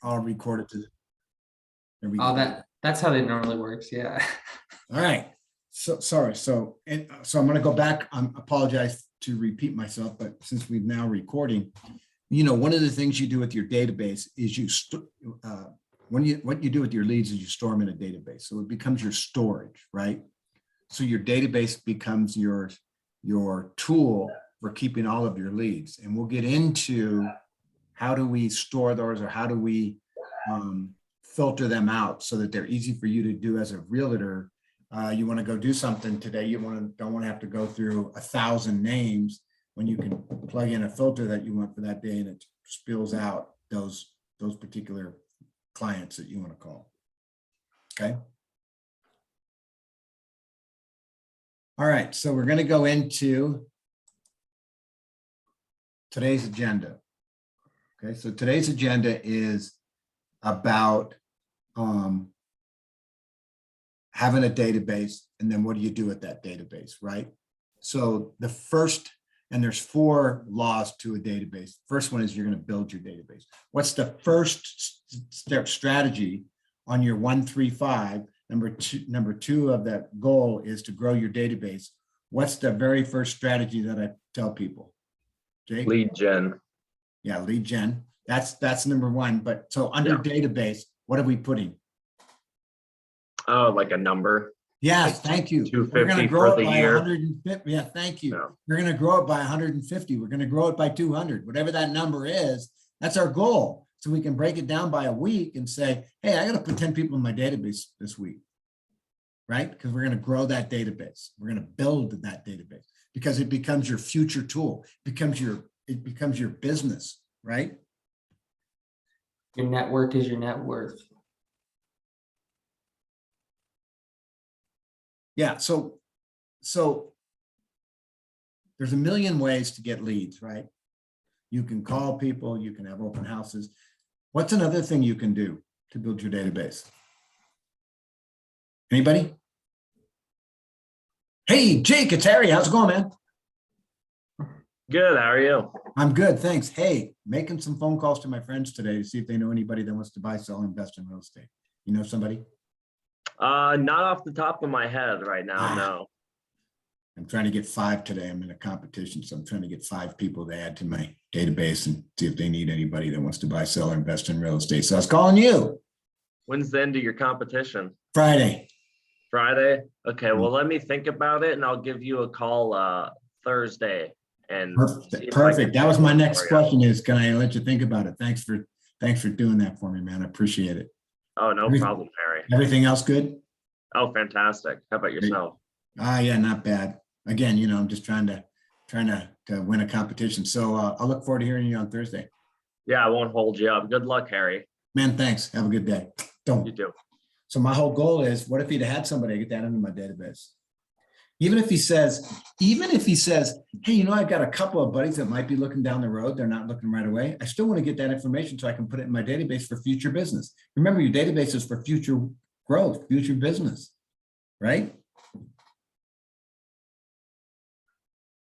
all recorded to the, there we Oh, go. that's how it normally works. Yeah. All right. So sorry. So I'm going to go back. I apologize to repeat myself, but since we're now recording, one of the things you do with your database is what you do with your leads is you store them in a database. So it becomes your storage, right? So your database becomes your tool for keeping all of your leads. And we'll get into how do we store those, or how do we filter them out so that they're easy for you to do as a realtor. You want to go do something today, you don't want to have to go through 1,000 names when you can plug in a filter that you want for that day, and it spills out those particular clients that you want to call. Okay. All right, so we're going to go into today's agenda. Okay, so today's agenda is about having a database, and then what do you do with that database, right? So the first, and there's 4 laws to a database. First one is you're going to build your database. What's the first step strategy on your 1, 3, 5? Number two of that goal is to grow your database. What's the very first strategy that I tell people? Jake? Lead gen. Yeah, lead gen. That's number 1. But so under database, what are we putting? Oh, like a number. Yes, like thank you. 250 We're going to grow for it the by year. 150. Yeah, thank you. Yeah. We're going to grow it by 150. We're going to grow it by 200. Whatever that number is, that's our goal. So we can break it down by a week and say, hey, I got to put 10 people in my database this week, right? Because we're going to grow that database. We're going to build that database because it becomes your future tool. It becomes your business, right? Your network is your net worth. Yeah, so there's a million ways to get leads, right? You can call people, you can have open houses. What's another thing you can do to build your database? Anybody? Hey, Jake, it's Harry. How's it going, man? Good. How are you? I'm good, thanks. Hey, making some phone calls to my friends today to see if they know anybody that wants to buy, sell, invest in real estate. You know somebody? Not off the top of my head right now. No. I'm trying to get 5 today. I'm in a competition, so I'm trying to get 5 people to add to my database and see if they need anybody that wants to buy, sell, or invest in real estate. So I was calling you. When's the end of your competition? Friday. Friday? Okay, well, let me think about it and I'll give you a call Thursday. And Perfect. That was my next question is, can I let you think about it? Thanks for doing that for me, man. I appreciate it. Oh, no problem, Harry. Everything else good? Oh, fantastic. How about yourself? Yeah, not bad. Again, I'm just trying to win a competition. So I'll look forward to hearing you on Thursday. Yeah, I won't hold you up. Good luck, Harry. Man, thanks. Have a good day. Don't. You too. So my whole goal is, what if he'd had somebody get that into my database? Even if he says, hey, I've got a couple of buddies that might be looking down the road. They're not looking right away. I still want to get that information so I can put it in my database for future business. Remember, your database is for future growth, future business, right?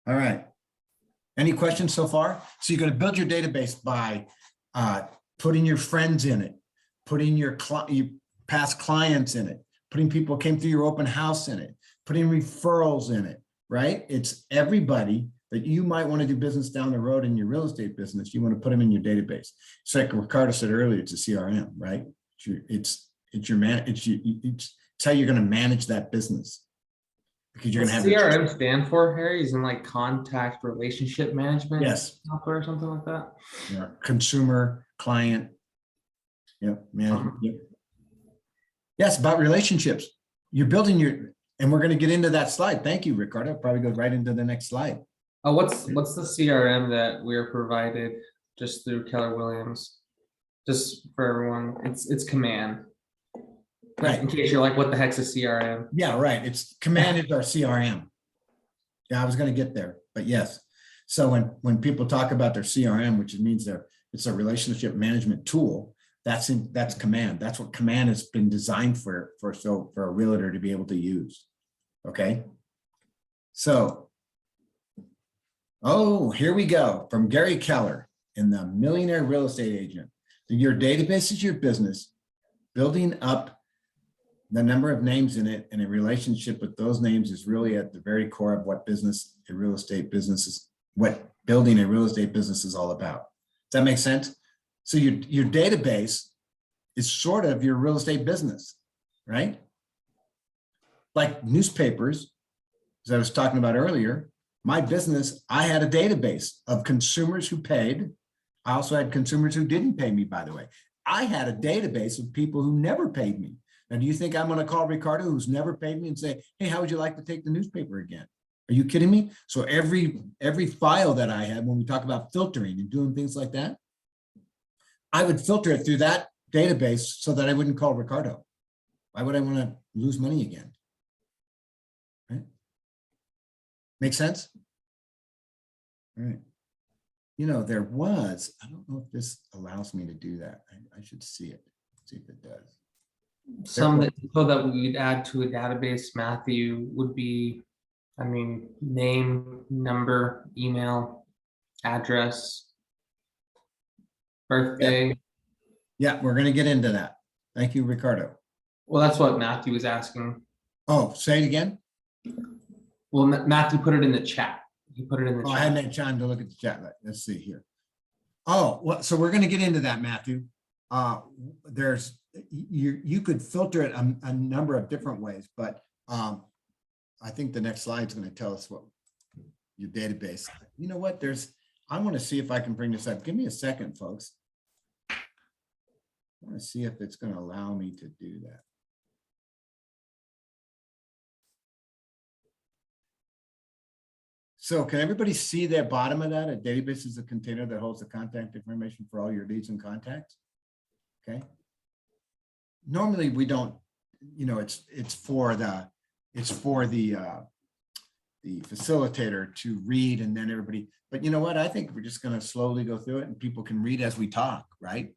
All right. Any questions so far? So you're going to build your database by putting your friends in it, putting your past clients in it, putting people who came through your open house in it, putting referrals in it, right? It's everybody that you might want to do business down the road in your real estate business. You want to put them in your database. It's like Ricardo said earlier, it's a CRM, right? It's how you're going to manage that business. Because you're going to have CRM stand for, Harry? Is in like contact relationship management? Yes. Software or something like that? Yeah. Consumer, client. Yep. Management. Yep. Yes, about relationships. You're building and we're going to get into that slide. Thank you, Ricardo. Probably go right into the next slide. Oh, what's the CRM that we're provided just through Keller Williams? Just for everyone, it's Command. Right. In case you're like, what the heck's a CRM? Yeah, right. It's Command is our CRM. Yeah, I was going to get there, but yes. So when people talk about their CRM, which means it's a relationship management tool, that's Command. That's what Command has been designed for a realtor to be able to use. Okay. So, here we go from Gary Keller in the Millionaire Real Estate Agent. Your database is your business. Building up the number of names in it and a relationship with those names is really at the very core of what business a real estate business is, what building a real estate business is all about. Does that make sense? So your database is sort of your real estate business, right? Like newspapers, as I was talking about earlier, my business, I had a database of consumers who paid. I also had consumers who didn't pay me, by the way. I had a database of people who never paid me. Now, do you think I'm going to call Ricardo, who's never paid me, and say, hey, how would you like to take the newspaper again? Are you kidding me? So every file that I had, when we talk about filtering and doing things like that, I would filter it through that database so that I wouldn't call Ricardo. Why would I want to lose money again? Right? Make sense? All right. You know, there was, I don't know if this allows me to do that. I should see it, see if it does. Some that, so that we'd add to a database, Matthew, would be, I mean, name, number, email, address, birthday. Yeah, we're going to get into that. Thank you, Ricardo. Well, that's what Matthew was asking. Oh, say it again. Well, Matthew put it in the chat. He put it in the Oh, I chat. hadn't had time to look at the chat. Let's see here. Oh, well, so we're going to get into that, Matthew. There's you could filter it a number of different ways, but I think the next slide is going to tell us what your database. You know what? I want to see if I can bring this up. Give me a second, folks. I want to see if it's going to allow me to do that. So can everybody see the bottom of that? A database is a container that holds the contact information for all your leads and contacts. Okay. Normally we don't, you know, it's for the facilitator to read and then everybody, but you know what? I think we're just going to slowly go through it and people can read as we talk, right?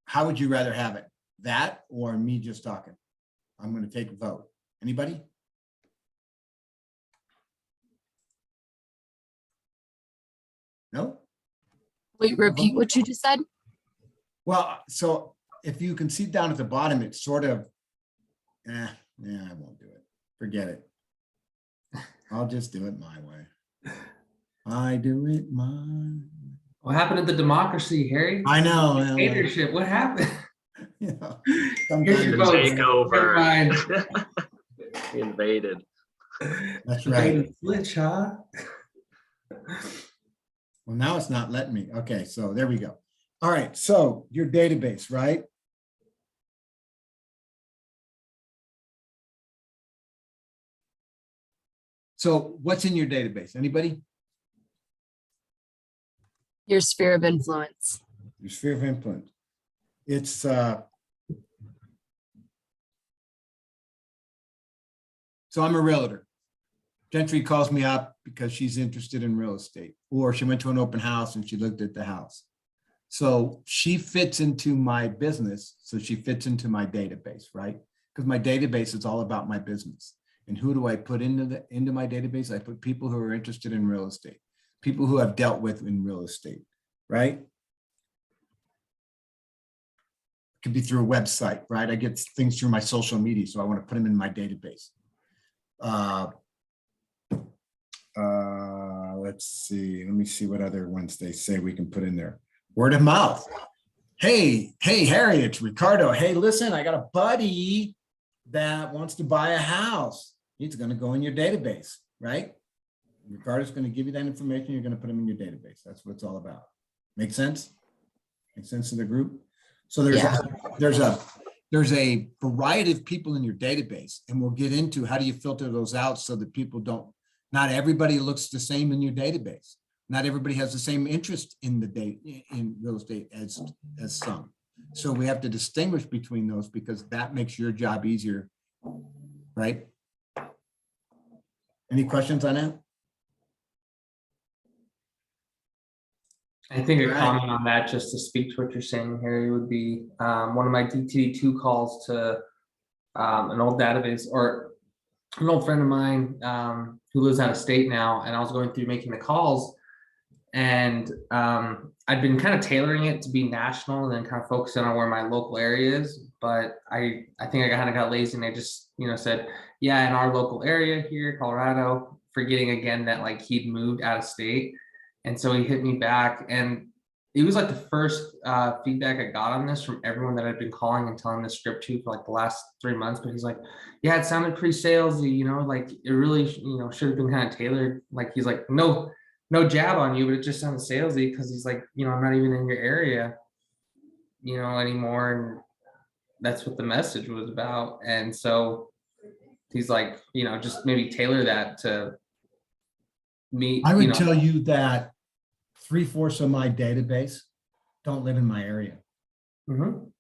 How would you rather have it? That or me just talking? I'm going to take a vote. Anybody? No? Wait, repeat what you just said? Well, so if you can see down at the bottom, it's sort of, yeah, I won't do it. Forget it. I'll just do it my way. I do it my way. What happened to the democracy, Harry? I know. Dictatorship. What happened? You know, Here's your vote. Takeover. Never mind. Invaded. that's right. Glitch, huh? Well, now it's not letting me. Okay, so there we go. All right, so your database, right? So what's in your database? Anybody? Your sphere of influence. Your sphere of influence. It's so I'm a realtor. Gentry calls me up because she's interested in real estate, or she went to an open house and she looked at the house. So she fits into my business. So she fits into my database, right? Because my database is all about my business. And who do I put into my database? I put people who are interested in real estate, people who have dealt with in real estate, right? It could be through a website, right? I get things through my social media, so I want to put them in my database. Let's see. Let me see what other ones they say we can put in there. Word of mouth. Hey, Harry, it's Ricardo. Hey, listen, I got a buddy that wants to buy a house. He's going to go in your database, right? Ricardo's going to give you that information. You're going to put him in your database. That's what it's all about. Make sense? Make sense to the group? So there's a variety of people in your database, and we'll get into how do you filter those out so that people don't, not everybody looks the same in your database. Not everybody has the same interest in in real estate as some. So we have to distinguish between those because that makes your job easier, right? Any questions on that? I think a Right. comment on that, just to speak to what you're saying, Harry, would be one of my DTD2 calls to an old database or an old friend of mine who lives out of state now, and I was going through making the calls, And I've been kind of tailoring it to be national and then kind of focusing on where my local area is. But I think I kind of got lazy and I just, said, yeah, in our local area here, Colorado, forgetting again that like he'd moved out of state. And so he hit me back, and it was like the first feedback I got on this from everyone that I'd been calling and telling the script to for like the last 3 months. But he's like, yeah, it sounded pretty salesy, like it really, should have been kind of tailored. Like he's like, no jab on you, but it just sounded salesy because he's like, I'm not even in your area, anymore. And that's what the message was about. And so he's like, just maybe tailor that to me. I would tell you that 3/4 of my database don't live in my area, Mhm.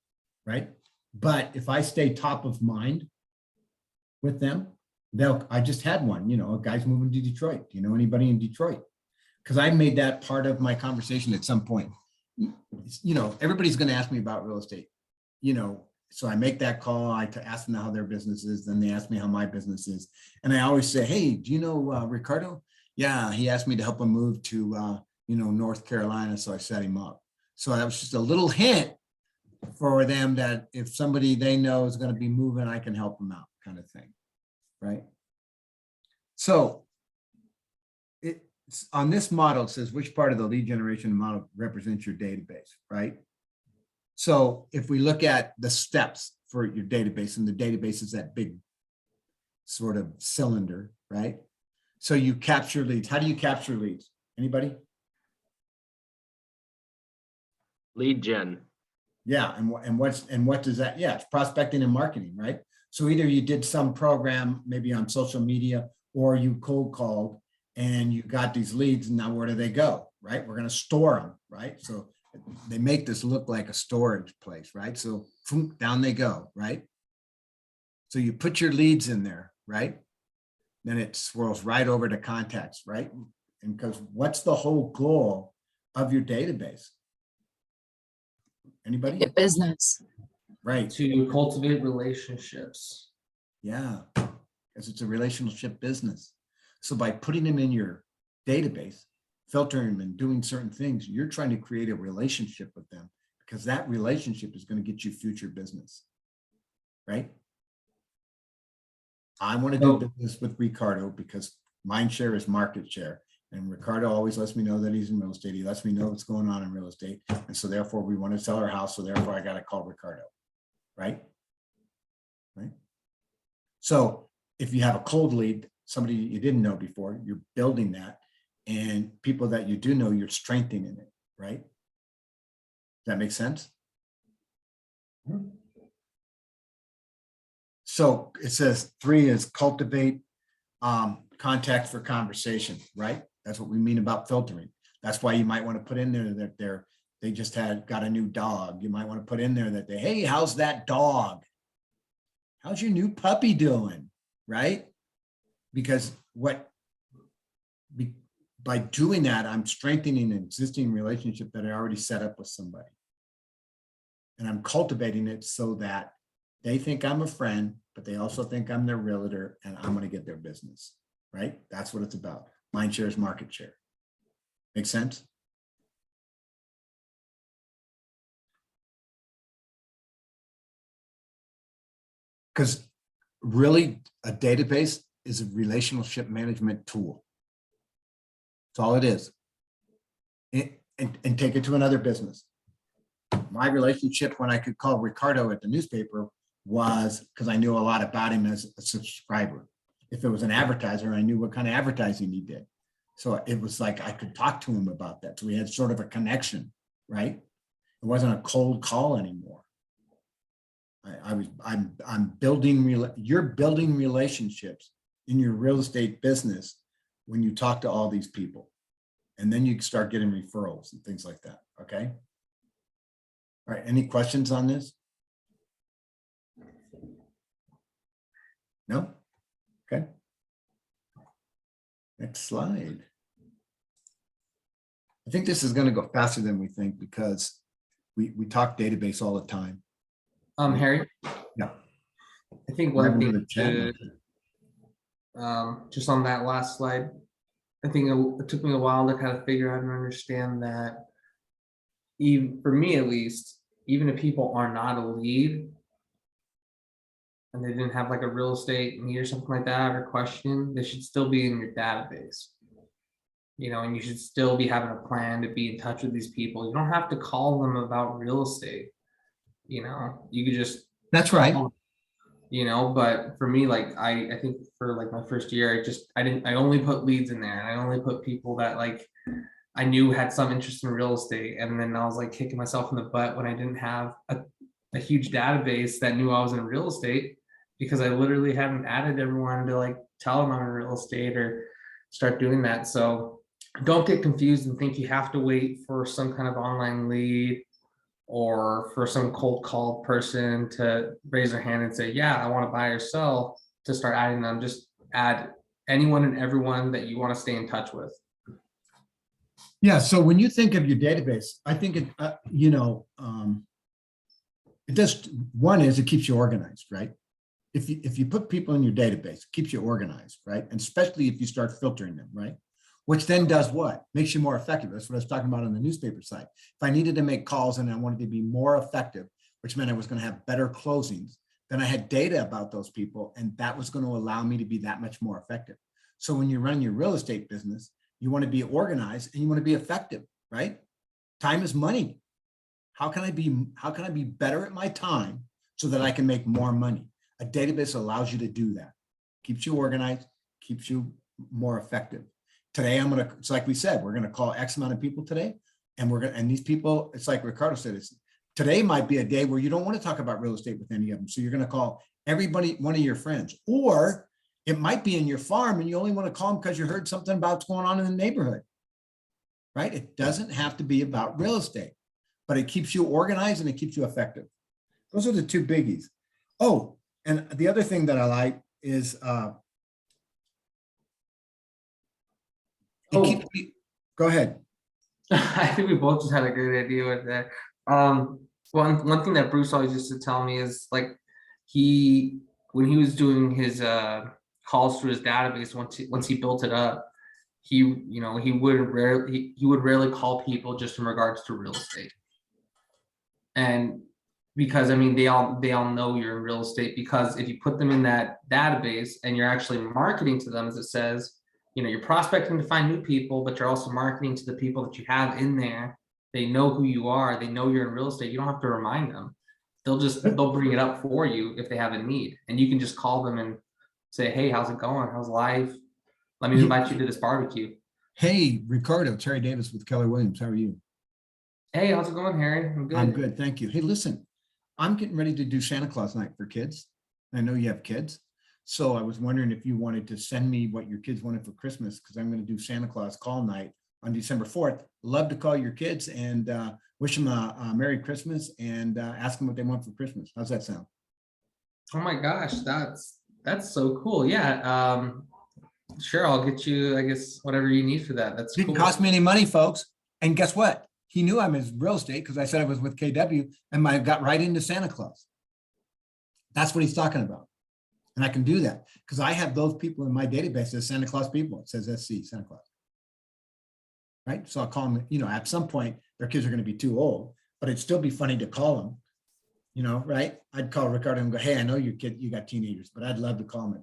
right? But if I stay top of mind with them, I just had one, a guy's moving to Detroit. Do you know anybody in Detroit? Because I made that part of my conversation at some point. Everybody's going to ask me about real estate, so I make that call. I ask them how their business is. Then they ask me how my business is. And I always say, hey, do you know Ricardo? Yeah, he asked me to help him move to, North Carolina. So I set him up. So that was just a little hint for them that if somebody they know is going to be moving, I can help them out, kind of thing. Right. So on this model, it says which part of the lead generation model represents your database, right? So if we look at the steps for your database, and the database is that big sort of cylinder, right? So you capture leads. How do you capture leads? Anybody? Lead gen. Yeah, and what does that? Yeah, it's prospecting and marketing, right? So either you did some program maybe on social media, or you cold called and you got these leads, and now where do they go, right? We're going to store them, right? So they make this look like a storage place, right? So down they go, right? So you put your leads in there, right? Then it swirls right over to contacts, right? And because what's the whole goal of your database? Anybody? Get business. Right. To cultivate relationships. Yeah, because it's a relationship business. So by putting them in your database, filtering them and doing certain things, you're trying to create a relationship with them, because that relationship is going to get you future business, right? I want to do business with Ricardo because mind share is market share. And Ricardo always lets me know that he's in real estate. He lets me know what's going on in real estate. And so therefore we want to sell our house. So therefore I got to call Ricardo, right? Right. So if you have a cold lead, somebody you didn't know before, you're building that, and people that you do know, you're strengthening it, right? Does that make sense? So it says 3 is cultivate contact for conversation, right? That's what we mean about filtering. That's why you might want to put in there that they just got a new dog. You might want to put in there that hey, how's that dog? How's your new puppy doing? Right? Because by doing that, I'm strengthening an existing relationship that I already set up with somebody. And I'm cultivating it so that they think I'm a friend, but they also think I'm their realtor and I'm going to get their business, right? That's what it's about. Mind share is market share. Make sense? Because really, a database is a relationship management tool. That's all it is. And take it to another business. My relationship when I could call Ricardo at the newspaper was because I knew a lot about him as a subscriber. If it was an advertiser, I knew what kind of advertising he did. So it was like I could talk to him about that. So we had sort of a connection, right? It wasn't a cold call anymore. I'm building, you're building relationships in your real estate business when you talk to all these people. And then you start getting referrals and things like that, okay? All right, any questions on this? No? Okay. Next slide. I think this is going to go faster than we think because we talk database all the time. Harry? Yeah. I think one thing to, just on that last slide, I think it took me a while to kind of figure out and understand that, even for me at least, even if people are not a lead and they didn't have like a real estate need or something like that or question, they should still be in your database. And you should still be having a plan to be in touch with these people. You don't have to call them about real estate. You could just That's right. but for me, like I think for like my first year, I only put leads in there, and I only put people that like I knew had some interest in real estate. And then I was like kicking myself in the butt when I didn't have a huge database that knew I was in real estate, because I literally hadn't added everyone to like tell them I'm in real estate or start doing that. So don't get confused and think you have to wait for some kind of online lead or for some cold call person to raise their hand and say, yeah, I want to buy or sell, to start adding them. Just add anyone and everyone that you want to stay in touch with. Yeah, so when you think of your database, I think it, it does, one is it keeps you organized, right? If you put people in your database, it keeps you organized, right? And especially if you start filtering them, right? Which then does what? Makes you more effective. That's what I was talking about on the newspaper side. If I needed to make calls and I wanted to be more effective, which meant I was going to have better closings, then I had data about those people, and that was going to allow me to be that much more effective. So when you're running your real estate business, you want to be organized and you want to be effective, right? Time is money. How can I be better at my time so that I can make more money? A database allows you to do that. Keeps you organized, keeps you more effective. Today, it's like we said, we're going to call X amount of people today. And these people, it's like Ricardo said, today might be a day where you don't want to talk about real estate with any of them. So you're going to call everybody, one of your friends, or it might be in your farm and you only want to call them because you heard something about what's going on in the neighborhood, right? It doesn't have to be about real estate, but it keeps you organized and it keeps you effective. Those are the two biggies. Oh, and the other thing that I like is, go ahead. I think we both just had a good idea with that. One thing that Bruce always used to tell me is like when he was doing his calls through his database, once he built it up, he would rarely call people just in regards to real estate. And because I mean they all know you're in real estate, because if you put them in that database and you're actually marketing to them, as it says, you're prospecting to find new people, but you're also marketing to the people that you have in there. They know who you are. They know you're in real estate. You don't have to remind them. They'll bring it up for you if they have a need, and you can just call them and say, hey, how's it going? How's life? Let me invite you to this barbecue. Hey, Ricardo, Terry Davis with Keller Williams. How are you? Hey, how's it going, Harry? I'm good. I'm good. Thank you. Hey, listen, I'm getting ready to do Santa Claus night for kids. I know you have kids. So I was wondering if you wanted to send me what your kids wanted for Christmas, because I'm going to do Santa Claus call night on December 4th. Love to call your kids and wish them a Merry Christmas and ask them what they want for Christmas. How's that sound? Oh my gosh, that's so cool. Yeah. Sure, I'll get you, I guess, whatever you need for that. That's Didn't cool. cost me any money, folks. And guess what? He knew I'm in real estate because I said I was with KW, and I got right into Santa Claus. That's what he's talking about. And I can do that because I have those people in my database as Santa Claus people. It says SC, Santa Claus. Right? So I'll call them, at some point, their kids are going to be too old, but it'd still be funny to call them, right? I'd call Ricardo and go, hey, I know you got teenagers, but I'd love to call them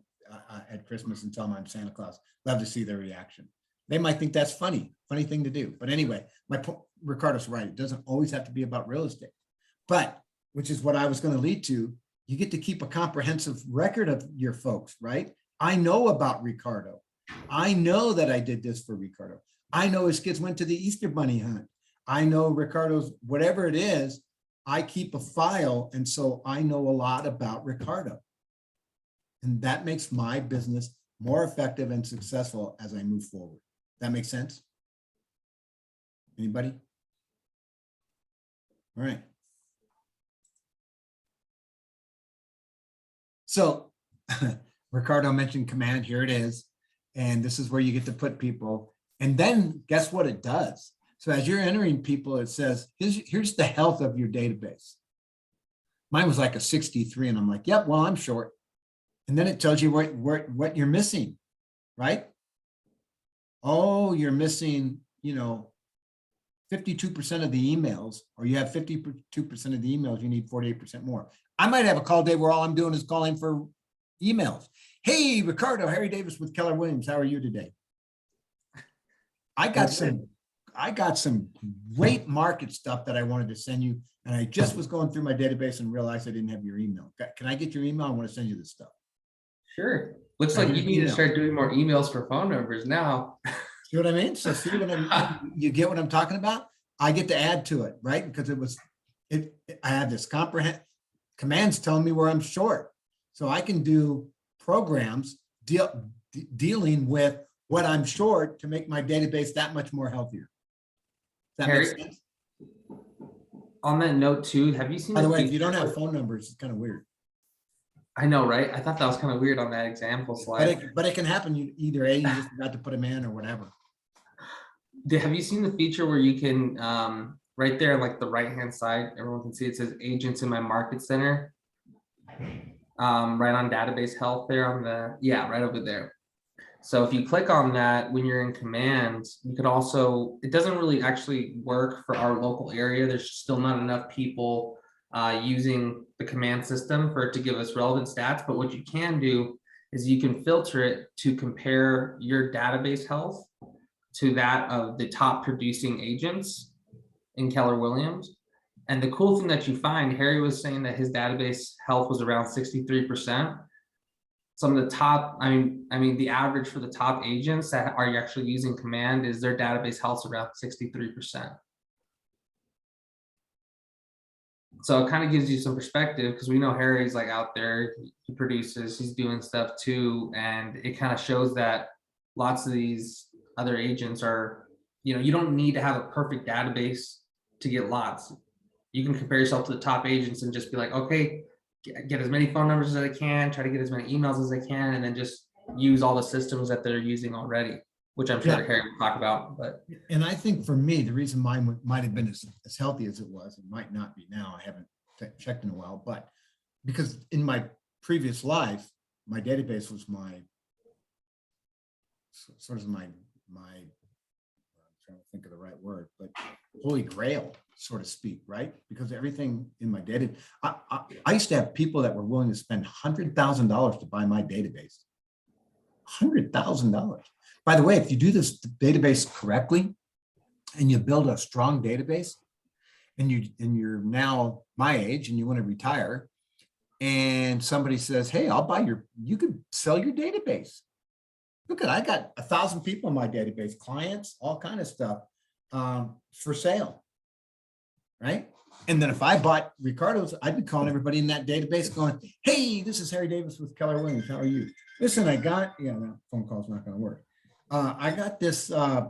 at Christmas and tell them I'm Santa Claus. Love to see their reaction. They might think that's funny thing to do. But anyway, Ricardo's right. It doesn't always have to be about real estate, but which is what I was going to lead to. You get to keep a comprehensive record of your folks, right? I know about Ricardo. I know that I did this for Ricardo. I know his kids went to the Easter Bunny hunt. I know Ricardo's, whatever it is, I keep a file. And so I know a lot about Ricardo. And that makes my business more effective and successful as I move forward. That makes sense? Anybody? All right. So Ricardo mentioned command, here it is. And this is where you get to put people. And then guess what it does? So as you're entering people, it says, here's the health of your database. Mine was like a 63 and I'm like, yep, well, I'm short. And then it tells you what you're missing, right? oh, you're missing, 52% of the emails, or you have 52% of the emails, you need 48% more. I might have a call day where all I'm doing is calling for emails. Hey, Ricardo, Harry Davis with Keller Williams. How are you today? I got some great market stuff that I wanted to send you. And I just was going through my database and realized I didn't have your email. Can I get your email? I want to send you this stuff. Sure. Looks Right, like you here's need to email. start doing more emails for phone numbers now. See what I mean? So see what you get what I'm talking about? I get to add to it, right? Because I have this commands telling me where I'm short. So I can do programs dealing with what I'm short to make my database that much more healthier. Does that Harry, make sense? On that note too, have you seen By the way, if feature- you don't have phone numbers, it's kind of weird. I know, right? I thought that was kind of weird on that example slide. But it can happen. Either A, you just forgot to put them in or whatever. Have you seen the feature where you can, right there, like the right-hand side, everyone can see it says agents in my market center. Right on database health there on right over there. So if you click on that, when you're in command, you could also, it doesn't really actually work for our local area. There's still not enough people using the command system for it to give us relevant stats. But what you can do is you can filter it to compare your database health to that of the top producing agents in Keller Williams. And the cool thing that you find, Harry was saying that his database health was around 63%. Some of the top, I mean, the average for the top agents that are actually using command is their database health around 63%. So it kind of gives you some perspective because we know Harry's like out there, he produces, he's doing stuff too. And it kind of shows that lots of these other agents are, you don't need to have a perfect database to get lots. You can compare yourself to the top agents and just be like, okay, get as many phone numbers as I can, try to get as many emails as I can, and then just use all the systems that they're using already, which I'm sure Harry will talk about. But and I think for me, the reason mine might have been as healthy as it was, it might not be now. I haven't checked in a while, but because in my previous life, my database was my I'm trying to think of the right word, but holy grail, so to speak, right? Because everything in my data, I used to have people that were willing to spend $100,000 to buy my database. $100,000. By the way, if you do this database correctly and you build a strong database and you're now my age and you want to retire and somebody says, hey, you could sell your database. Look I got 1,000 people in my database, clients, all kind of stuff for sale, right? And then if I bought Ricardo's, I'd be calling everybody in that database going, hey, this is Harry Davis with Keller Williams. How are you? Listen, that phone call's not going to work. I got this, I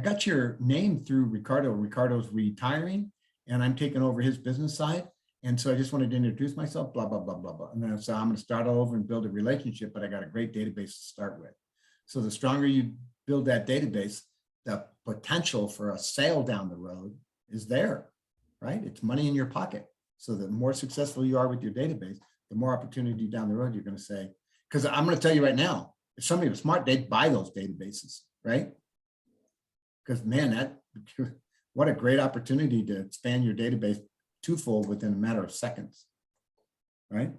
got your name through Ricardo. Ricardo's retiring and I'm taking over his business side. And so I just wanted to introduce myself, blah, blah, blah, blah, blah. And then so I'm going to start all over and build a relationship, but I got a great database to start with. So the stronger you build that database, the potential for a sale down the road is there, right? It's money in your pocket. So the more successful you are with your database, the more opportunity down the road you're going to say, because I'm going to tell you right now, if somebody was smart, they'd buy those databases, right? Because man, what a great opportunity to expand your database twofold within a matter of seconds, right?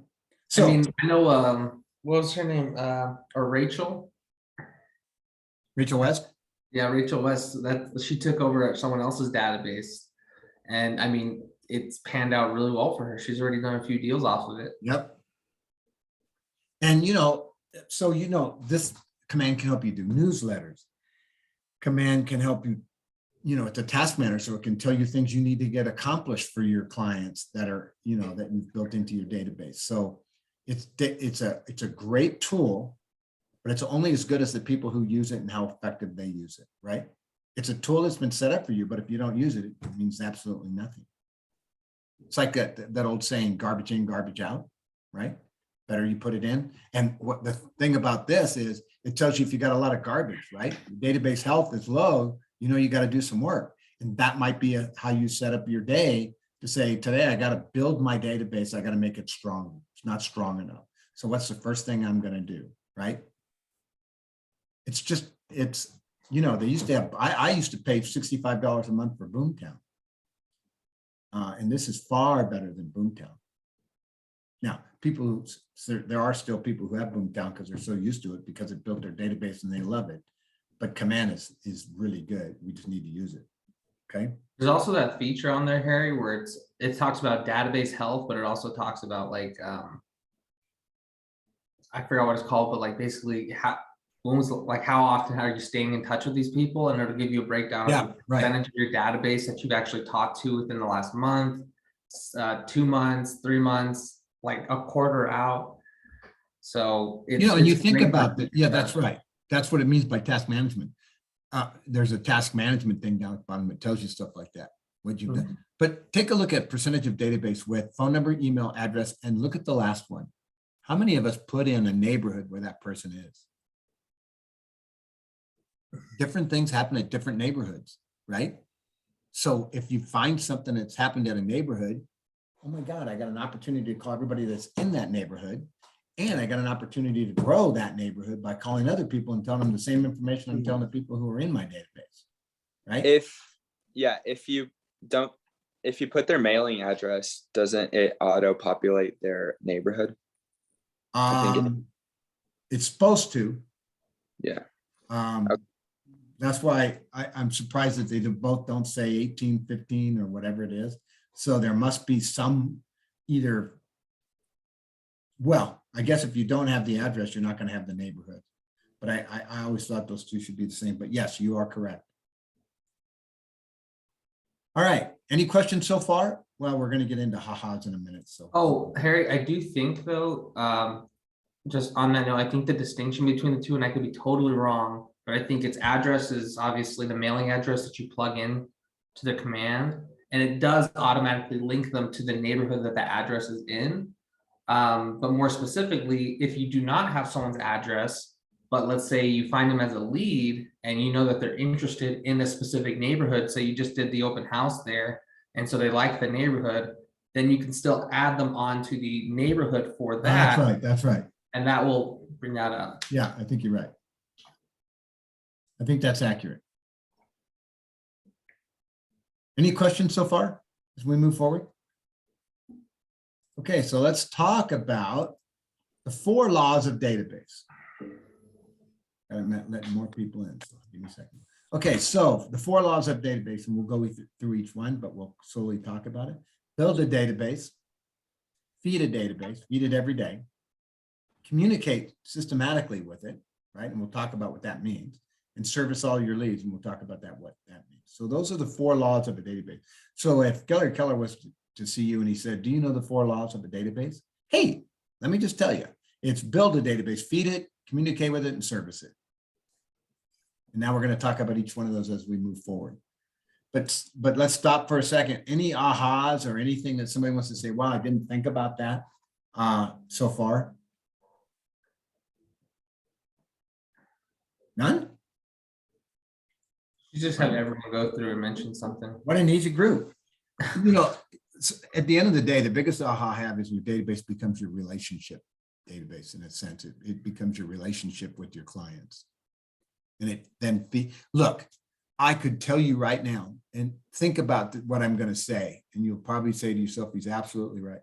So I know, what was her name? Or Rachel? Rachel West? Yeah, Rachel West, that she took over someone else's database. And I mean, it's panned out really well for her. She's already done a few deals off of it. Yep. And this command can help you do newsletters. Command can help you, it's a task manager, so it can tell you things you need to get accomplished for your clients that are, that you've built into your database. So it's a great tool, but it's only as good as the people who use it and how effective they use it, right? It's a tool that's been set up for you, but if you don't use it, it means absolutely nothing. It's like that old saying, garbage in, garbage out, right? Better you put it in. And what the thing about this is, it tells you if you got a lot of garbage, right? Your database health is low, you got to do some work. And that might be how you set up your day to say, today, I got to build my database. I got to make it strong. It's not strong enough. So what's the first thing I'm going to do, right? It's you know, they used to have, I used to pay $65 a month for Boomtown. And this is far better than Boomtown. Now, there are still people who have Boomtown because they're so used to it because it built their database and they love it. But Command is really good. We just need to use it. Okay. There's also that feature on there, Harry, where it talks about database health, but it also talks about like I forgot what it's called, but like basically how often are you staying in touch with these people, and it'll give you a breakdown of the percentage of your database that you've actually talked to within the last month, 2 months, 3 months, like a quarter out. So it's, you know, and you think about that. Yeah, that's right. That's what it means by task management. There's a task management thing down at the bottom that tells you stuff like that. What you've done. But take a look at percentage of database with phone number, email, address, and look at the last one. How many of us put in a neighborhood where that person is? Different things happen at different neighborhoods, right? So if you find something that's happened at a neighborhood, oh my God, I got an opportunity to call everybody that's in that neighborhood. And I got an opportunity to grow that neighborhood by calling other people and telling them the same information I'm telling the people who are in my database, right? If you put their mailing address, doesn't it auto populate their neighborhood? I think it's supposed to. Yeah. Okay. That's why I'm surprised that they both don't say 18, 15 or whatever it is. So there must be some either. Well, I guess if you don't have the address, you're not going to have the neighborhood. But I always thought those two should be the same. But yes, you are correct. All right. Any questions so far? Well, we're going to get into ha-has in a minute. So. Oh, Harry, I do think though, just on that note, I think the distinction between the two, and I could be totally wrong, but I think its address is obviously the mailing address that you plug in to the command, and it does automatically link them to the neighborhood that the address is in. But more specifically, if you do not have someone's address, but let's say you find them as a lead and you know that they're interested in a specific neighborhood, so you just did the open house there, and so they like the neighborhood, then you can still add them onto the neighborhood for that. That's right. That's right. And that will bring that up. Yeah, I think you're right. I think that's accurate. Any questions so far as we move forward? Okay, so let's talk about the 4 laws of database. I'm letting more people in, so give me a second. Okay, so the 4 laws of database, and we'll go through each one, but we'll slowly talk about it. Build a database, feed a database, feed it every day, communicate systematically with it, right? And we'll talk about what that means, and service all your leads, and we'll talk about that, what that means. So those are the 4 laws of a database. So if Keller was to see you and he said, do you know the 4 laws of a database? Hey, let me just tell you, it's build a database, feed it, communicate with it, and service it. And now we're going to talk about each one of those as we move forward. But let's stop for a second. Any ahas or anything that somebody wants to say, wow, I didn't think about that so far? None? You just have everyone go through and mention something. What an easy group. You know, at the end of the day, the biggest aha I have is your database becomes your relationship database in a sense. It becomes your relationship with your clients. And it then look, I could tell you right now and think about what I'm going to say, and you'll probably say to yourself, he's absolutely right.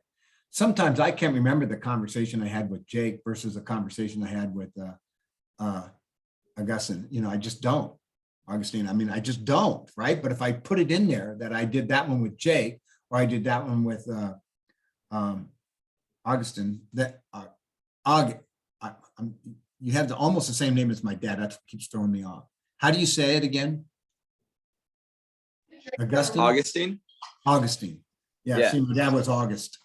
Sometimes I can't remember the conversation I had with Jake versus the conversation I had with Augustine. You know, I just don't. Augustine, I mean, I just don't, right? But if I put it in there that I did that one with Jake, or I did that one with Augustine, that you have almost the same name as my dad. That's what keeps throwing me off. How do you say it again? Augustine? Augustine? Augustine. Yeah. See, my dad was August.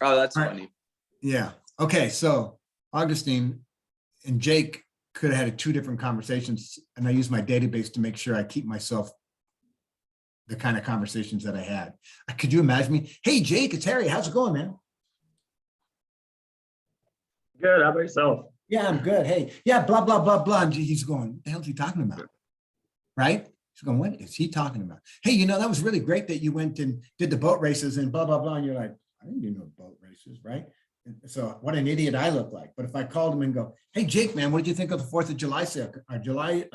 Oh, that's All funny. Right. Yeah. Okay. So Augustine and Jake could have had 2 different conversations, and I use my database to make sure I keep myself the kind of conversations that I had. Could you imagine me? Hey, Jake, it's Harry. How's it going, man? Good. How about yourself? Yeah, I'm good. Hey, yeah, blah, blah, blah, blah. And he's going, what the hell is he talking about? Right? He's going, what is he talking about? Hey, you know, that was really great that you went and did the boat races and blah, blah, blah. And you're like, I didn't do no boat races, right? So what an idiot I look like. But if I called him and go, hey, Jake, man, what did you think of the 4th of July sale, July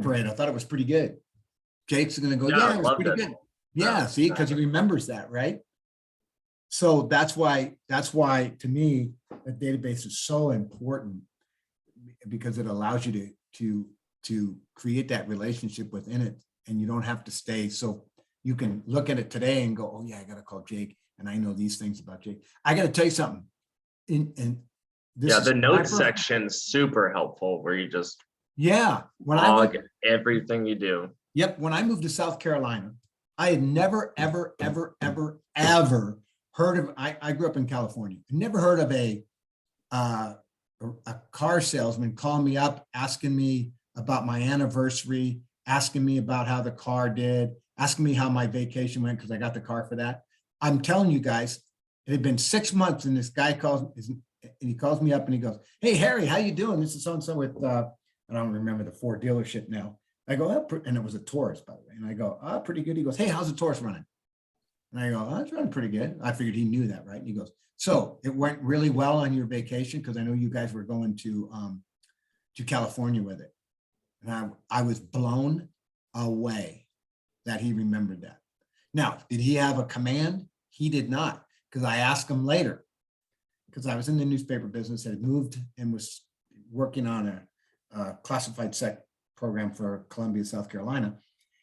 parade? I thought it was pretty good. Jake's gonna go, Yeah, yeah, I it was loved pretty it. good. Yeah, see, because he remembers that, right? So that's why to me, the database is so important because it allows you to create that relationship within it, and you don't have to stay. So you can look at it today and go, oh yeah, I gotta call Jake, and I know these things about Jake. I gotta tell you something. Yeah, the my notes first- section's super helpful where you just Yeah, when I log went, everything you do. yep, when I moved to South Carolina, I had never, ever, ever, ever, ever heard of, I grew up in California, never heard of a car salesman calling me up, asking me about my anniversary, asking me about how the car did, asking me how my vacation went, because I got the car for that. I'm telling you guys, it had been 6 months and this guy calls me up and he goes, hey, Harry, how you doing? This is so-and-so with, I don't remember the Ford dealership now. I go, oh, and it was a Taurus, by the way. And I go, oh, pretty good. He goes, hey, how's the Taurus running? And I go, oh, it's running pretty good. I figured he knew that, right? And he goes, so it went really well on your vacation, because I know you guys were going to California with it. And I was blown away that he remembered that. Now, did he have a command? He did not, because I asked him later, because I was in the newspaper business, had moved and was working on a classified sec program for Columbia, South Carolina.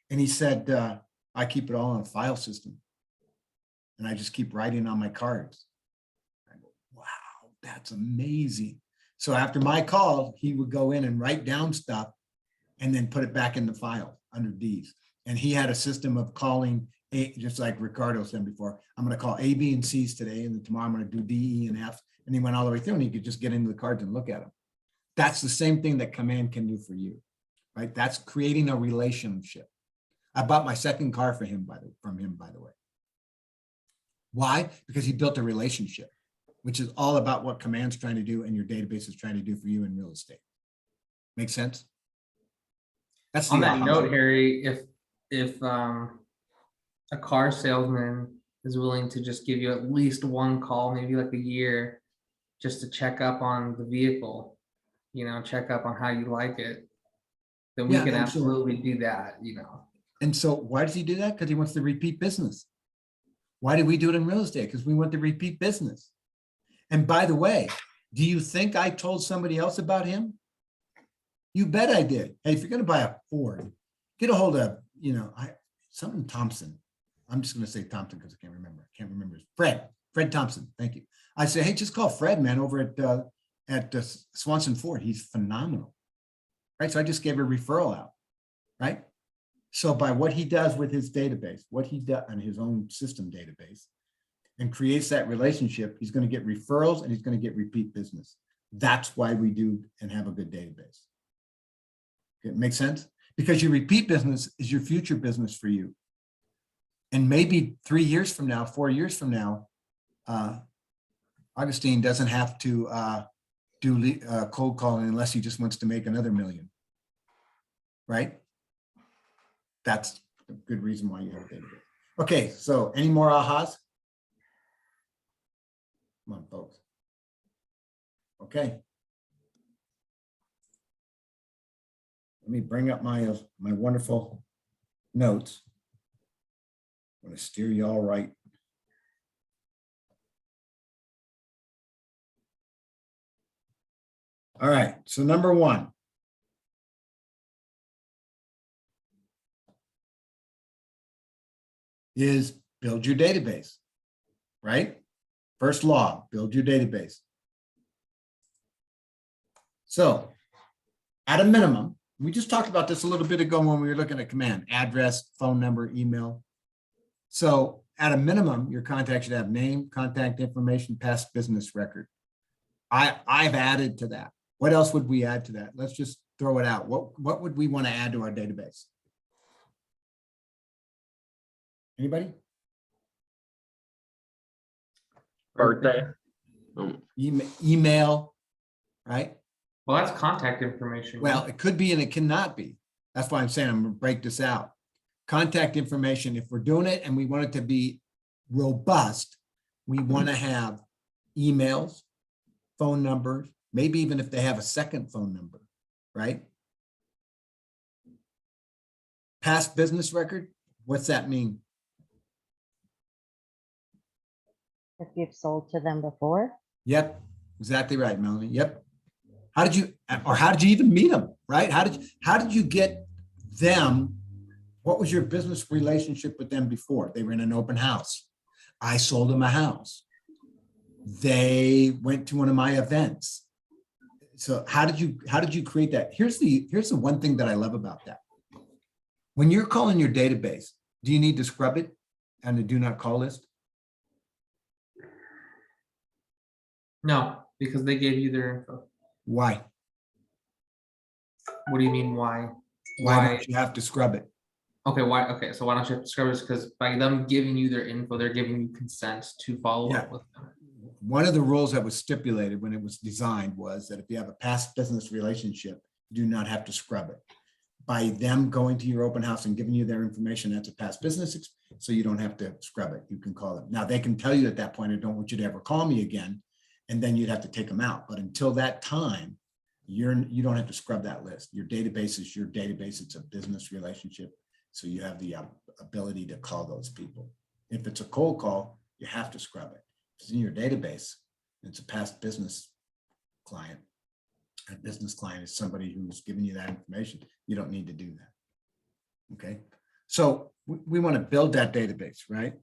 And he said, I keep it all on a file system. And I just keep writing on my cards. I go, wow, that's amazing. So after my call, he would go in and write down stuff and then put it back in the file under D's. And he had a system of calling, just like Ricardo said before, I'm going to call A, B, and C's today, and then tomorrow I'm going to do D, E, and F. And he went all the way through, and he could just get into the cards and look at them. That's the same thing that command can do for you, right? That's creating a relationship. I bought my second car from him, by the way. Why? Because he built a relationship, which is all about what command's trying to do and your database is trying to do for you in real estate. Make sense? That's On the that aha. note, Harry, if a car salesman is willing to just give you at least one call, maybe like a year, just to check up on the vehicle, check up on how you like it, then we Yeah, can absolutely. absolutely do that, And so why does he do that? Because he wants to repeat business. Why did we do it in real estate? Because we want to repeat business. And by the way, do you think I told somebody else about him? You bet I did. Hey, if you're going to buy a Ford, get a hold of, something Thompson. I'm just going to say Thompson because I can't remember. Fred Thompson. Thank you. I say, hey, just call Fred, man, over at Swanson Ford. He's phenomenal. Right. So I just gave a referral out. Right. So by what he does with his database, what he does on his own system database, and creates that relationship, he's going to get referrals and he's going to get repeat business. That's why we do and have a good database. It makes sense? Because your repeat business is your future business for you. And maybe 3 years from now, 4 years from now, Augustine doesn't have to do cold calling unless he just wants to make another $1 million. Right? That's a good reason why you have a database. Okay, so any more ahas? Come on, folks. Okay. Let me bring up my wonderful notes. I'm going to steer you all right. All right, so number one. Is build your database, right? First law, build your database. So at a minimum, we just talked about this a little bit ago when we were looking at command, address, phone number, email. So at a minimum, your contact should have name, contact information, past business record. I've added to that. What else would we add to that? Let's just throw it out. What would we want to add to our database? Anybody? Birthday. Email, right? Well, that's contact information. Well, it could be and it cannot be. That's why I'm saying I'm going to break this out. Contact information, if we're doing it and we want it to be robust, we want to have emails, phone numbers, maybe even if they have a second phone number, right? Past business record, what's that mean? If you've sold to them before. Yep, exactly right, Melanie. Yep. How did you even meet them, right? How did you get them? What was your business relationship with them before? They were in an open house. I sold them a house. They went to one of my events. So how did you create that? Here's the one thing that I love about that. When you're calling your database, do you need to scrub it and the do not call list? No, because they gave you their info. Why? What do you mean, why? Why don't you have to scrub it? Okay, why? Okay, so why don't you have to scrub this? Because by them giving you their info, they're giving you consent to follow Yeah. up with them. One of the rules that was stipulated when it was designed was that if you have a past business relationship, you do not have to scrub it. By them going to your open house and giving you their information, that's a past business, so you don't have to scrub it. You can call them. Now, they can tell you at that point, I don't want you to ever call me again, and then you'd have to take them out. But until that time, you don't have to scrub that list. Your database is your database. It's a business relationship. So you have the ability to call those people. If it's a cold call, you have to scrub it. If it's in your database, it's a past business client. A business client is somebody who's giving you that information. You don't need to do that. Okay. So we want to build that database, right?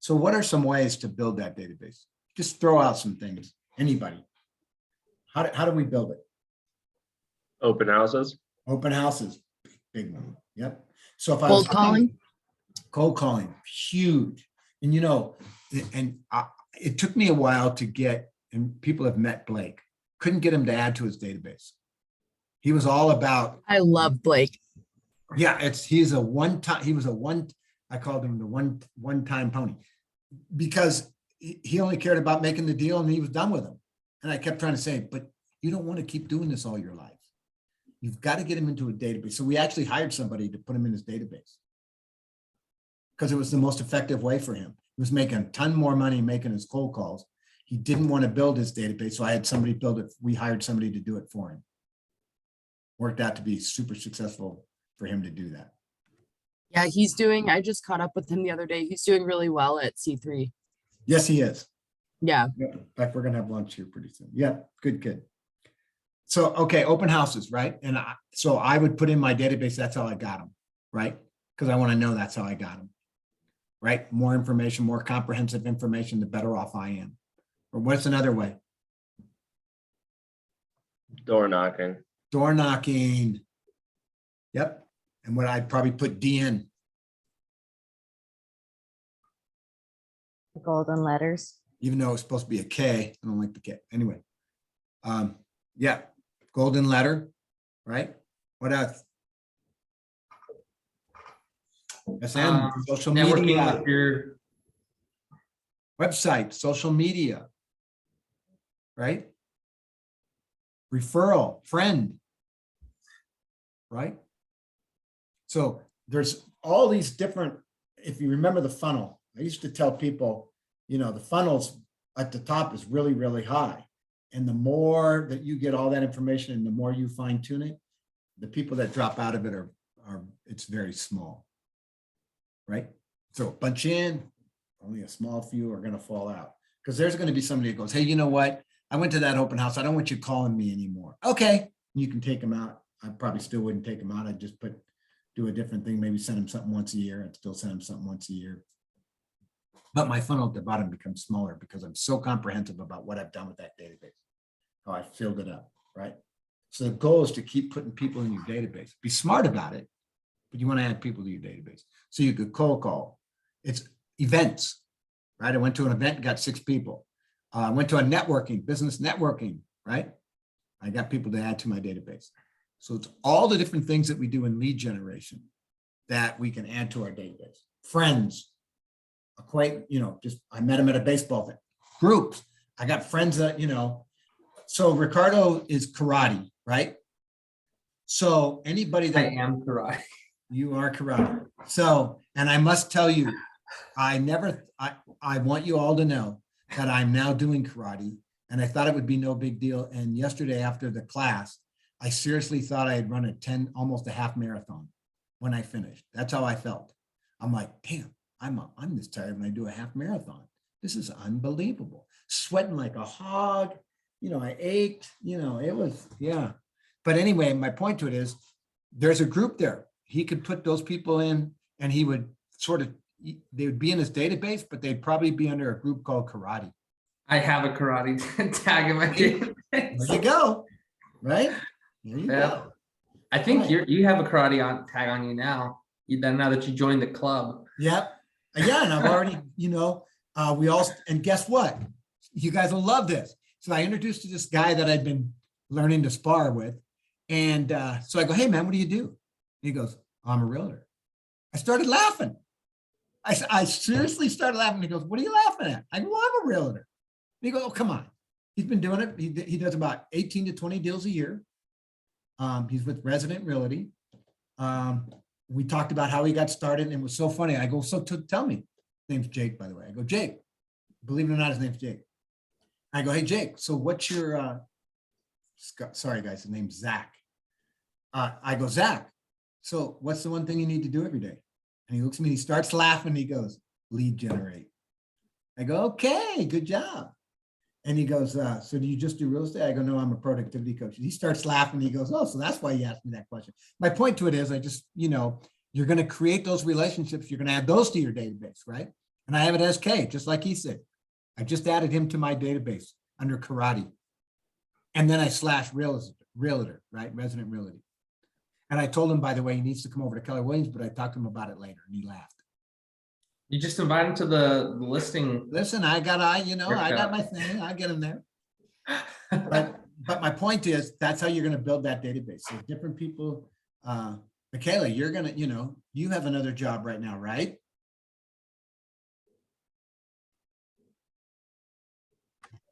So what are some ways to build that database? Just throw out some things. Anybody? How do we build it? Open houses. Open houses, big one. Yep. So if I was Cold calling. cold calling, huge. And it took me a while to get, and people have met Blake, couldn't get him to add to his database. He was all about, I love Blake. yeah, I called him the one-time pony, because he only cared about making the deal and he was done with him. And I kept trying to say, but you don't want to keep doing this all your life. You've got to get him into a database. So we actually hired somebody to put him in his database because it was the most effective way for him. He was making a ton more money making his cold calls. He didn't want to build his database. So I had somebody build it. We hired somebody to do it for him. Worked out to be super successful for him to do that. Yeah, I just caught up with him the other day. He's doing really well at C3. Yes, he is. Yeah. Yeah, in fact, we're gonna have lunch here pretty soon. Yeah, good kid. So, okay, open houses, right? And so I would put in my database, that's how I got them, right? Because I want to know that's how I got them, right? More information, more comprehensive information, the better off I am. Or what's another way? Door knocking. Door knocking. Yep. And what I'd probably put D in. The golden letters. Even though it's supposed to be a K, I don't like the K. Anyway, yeah, golden letter, right? What else? SM, social Networking media, with your website, social media, right? Referral, friend, right? So there's all these different, if you remember the funnel, I used to tell people, the funnels at the top is really, really high. And the more that you get all that information and the more you fine tune it, the people that drop out of it it's very small, right? So bunch in, only a small few are going to fall out because there's going to be somebody that goes, hey, you know what? I went to that open house. I don't want you calling me anymore. Okay, you can take them out. I probably still wouldn't take them out. I'd just do a different thing, maybe send them something once a year. I'd still send them something once a year. But my funnel at the bottom becomes smaller because I'm so comprehensive about what I've done with that database, how I filled it up, right? So the goal is to keep putting people in your database. Be smart about it, but you want to add people to your database. So you could cold call. It's events, right? I went to an event and got 6 people. I went to a business networking, right? I got people to add to my database. So it's all the different things that we do in lead generation that we can add to our database. Friends, I met him at a baseball thing. Groups, I got friends that, so Ricardo is karate, right? So anybody I that am karate. you are karate. So, and I must tell you, I want you all to know that I'm now doing karate, and I thought it would be no big deal. And yesterday after the class, I seriously thought I had run almost a half marathon when I finished. That's how I felt. I'm like, damn, I'm this tired when I do a half marathon. This is unbelievable. Sweating like a hog. I ached, it was, yeah. But anyway, my point to it is there's a group there. He could put those people in and he would they would be in his database, but they'd probably be under a group called karate. I have a karate tag in my There database. you go, right? There you Yeah. go. I think Right. you have a karate tag on you now. Now that you joined the club. Yep. Yeah, and I've already, we all, and guess what? You guys will love this. So I introduced to this guy that I'd been learning to spar with. And so I go, hey man, what do you do? And he goes, I'm a realtor. I started laughing. I seriously started laughing. He goes, what are you laughing at? I go, well, I'm a realtor. And he goes, oh, come on. He's been doing it. He does about 18 to 20 deals a year. He's with Resident Realty. We talked about how he got started, and it was so funny. I go, so tell me. His name's Jake, by the way. I go, Jake, believe it or not, his name's Jake. I go, hey, Jake, so what's your, sorry, guys, his name's Zach. I go, Zach, so what's the one thing you need to do every day? And he looks at me, he starts laughing. He goes, lead generate. I go, okay, good job. And he goes, so do you just do real estate? I go, no, I'm a productivity coach. And he starts laughing. He goes, oh, so that's why you asked me that question. My point to it is, I just, you're going to create those relationships. You're going to add those to your database, right? And I have it as K, just like he said. I just added him to my database under karate. And then I / realtor, right? Resident Realty. And I told him, by the way, he needs to come over to Keller Williams, but I talked to him about it later and he laughed. You just invite him to the listing. Listen, I got my thing. I'll get him there. But my point is, that's how you're going to build that database. So different people, Michaela, you're going to, you have another job right now, right?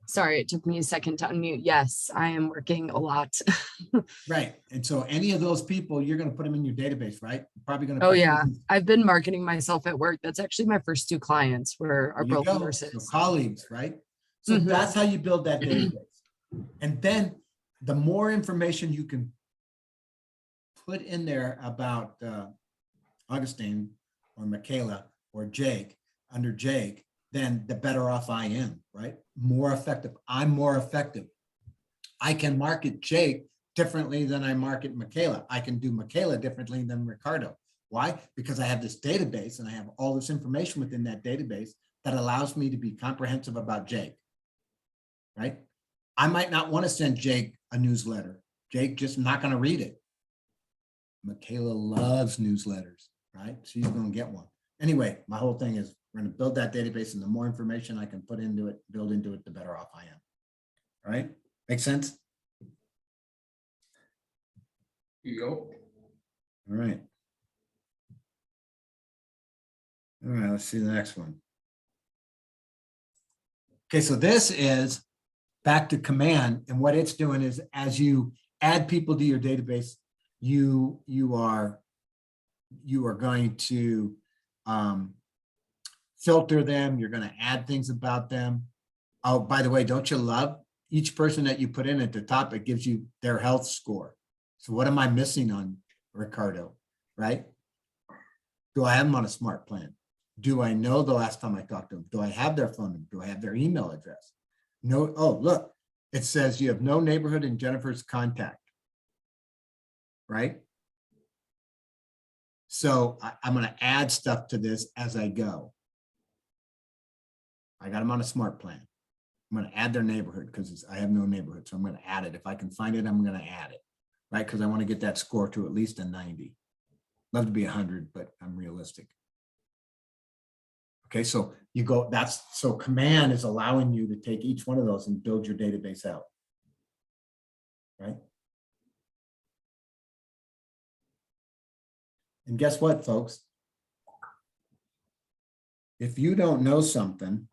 Sorry, it took me a second to unmute. Yes, I am working a lot. Right. And so any of those people, you're going to put them in your database, right? Probably going to. Oh yeah, I've been marketing myself at work. That's actually my first 2 clients were our broker So nurses. colleagues, right? So that's how you build that database. And then the more information you can put in there about Augustine or Michaela or Jake, under Jake, then the better off I am, right? More effective. I'm more effective. I can market Jake differently than I market Michaela. I can do Michaela differently than Ricardo. Why? Because I have this database and I have all this information within that database that allows me to be comprehensive about Jake, right? I might not want to send Jake a newsletter. Jake just not going to read it. Michaela loves newsletters, right? She's going to get one. Anyway, my whole thing is we're going to build that database, and the more information I can put into it, build into it, the better off I am. All right? Make sense? Yep. All right. All right, let's see the next one. Okay, so this is back to command, and what it's doing is as you add people to your database, you are going to filter them. You're going to add things about them. Oh, by the way, don't you love each person that you put in at the top? It gives you their health score. So what am I missing on Ricardo, right? Do I have them on a smart plan? Do I know the last time I talked to them? Do I have their phone number? Do I have their email address? No. Oh, look, it says you have no neighborhood in Jennifer's contact, right? So I'm going to add stuff to this as I go. I got them on a smart plan. I'm going to add their neighborhood because I have no neighborhood. So I'm going to add it. If I can find it, I'm going to add it, right? Because I want to get that score to at least a 90. Love to be 100, but I'm realistic. Okay, so you go, so command is allowing you to take each one of those and build your database out, right? And guess what, folks? If you don't know something,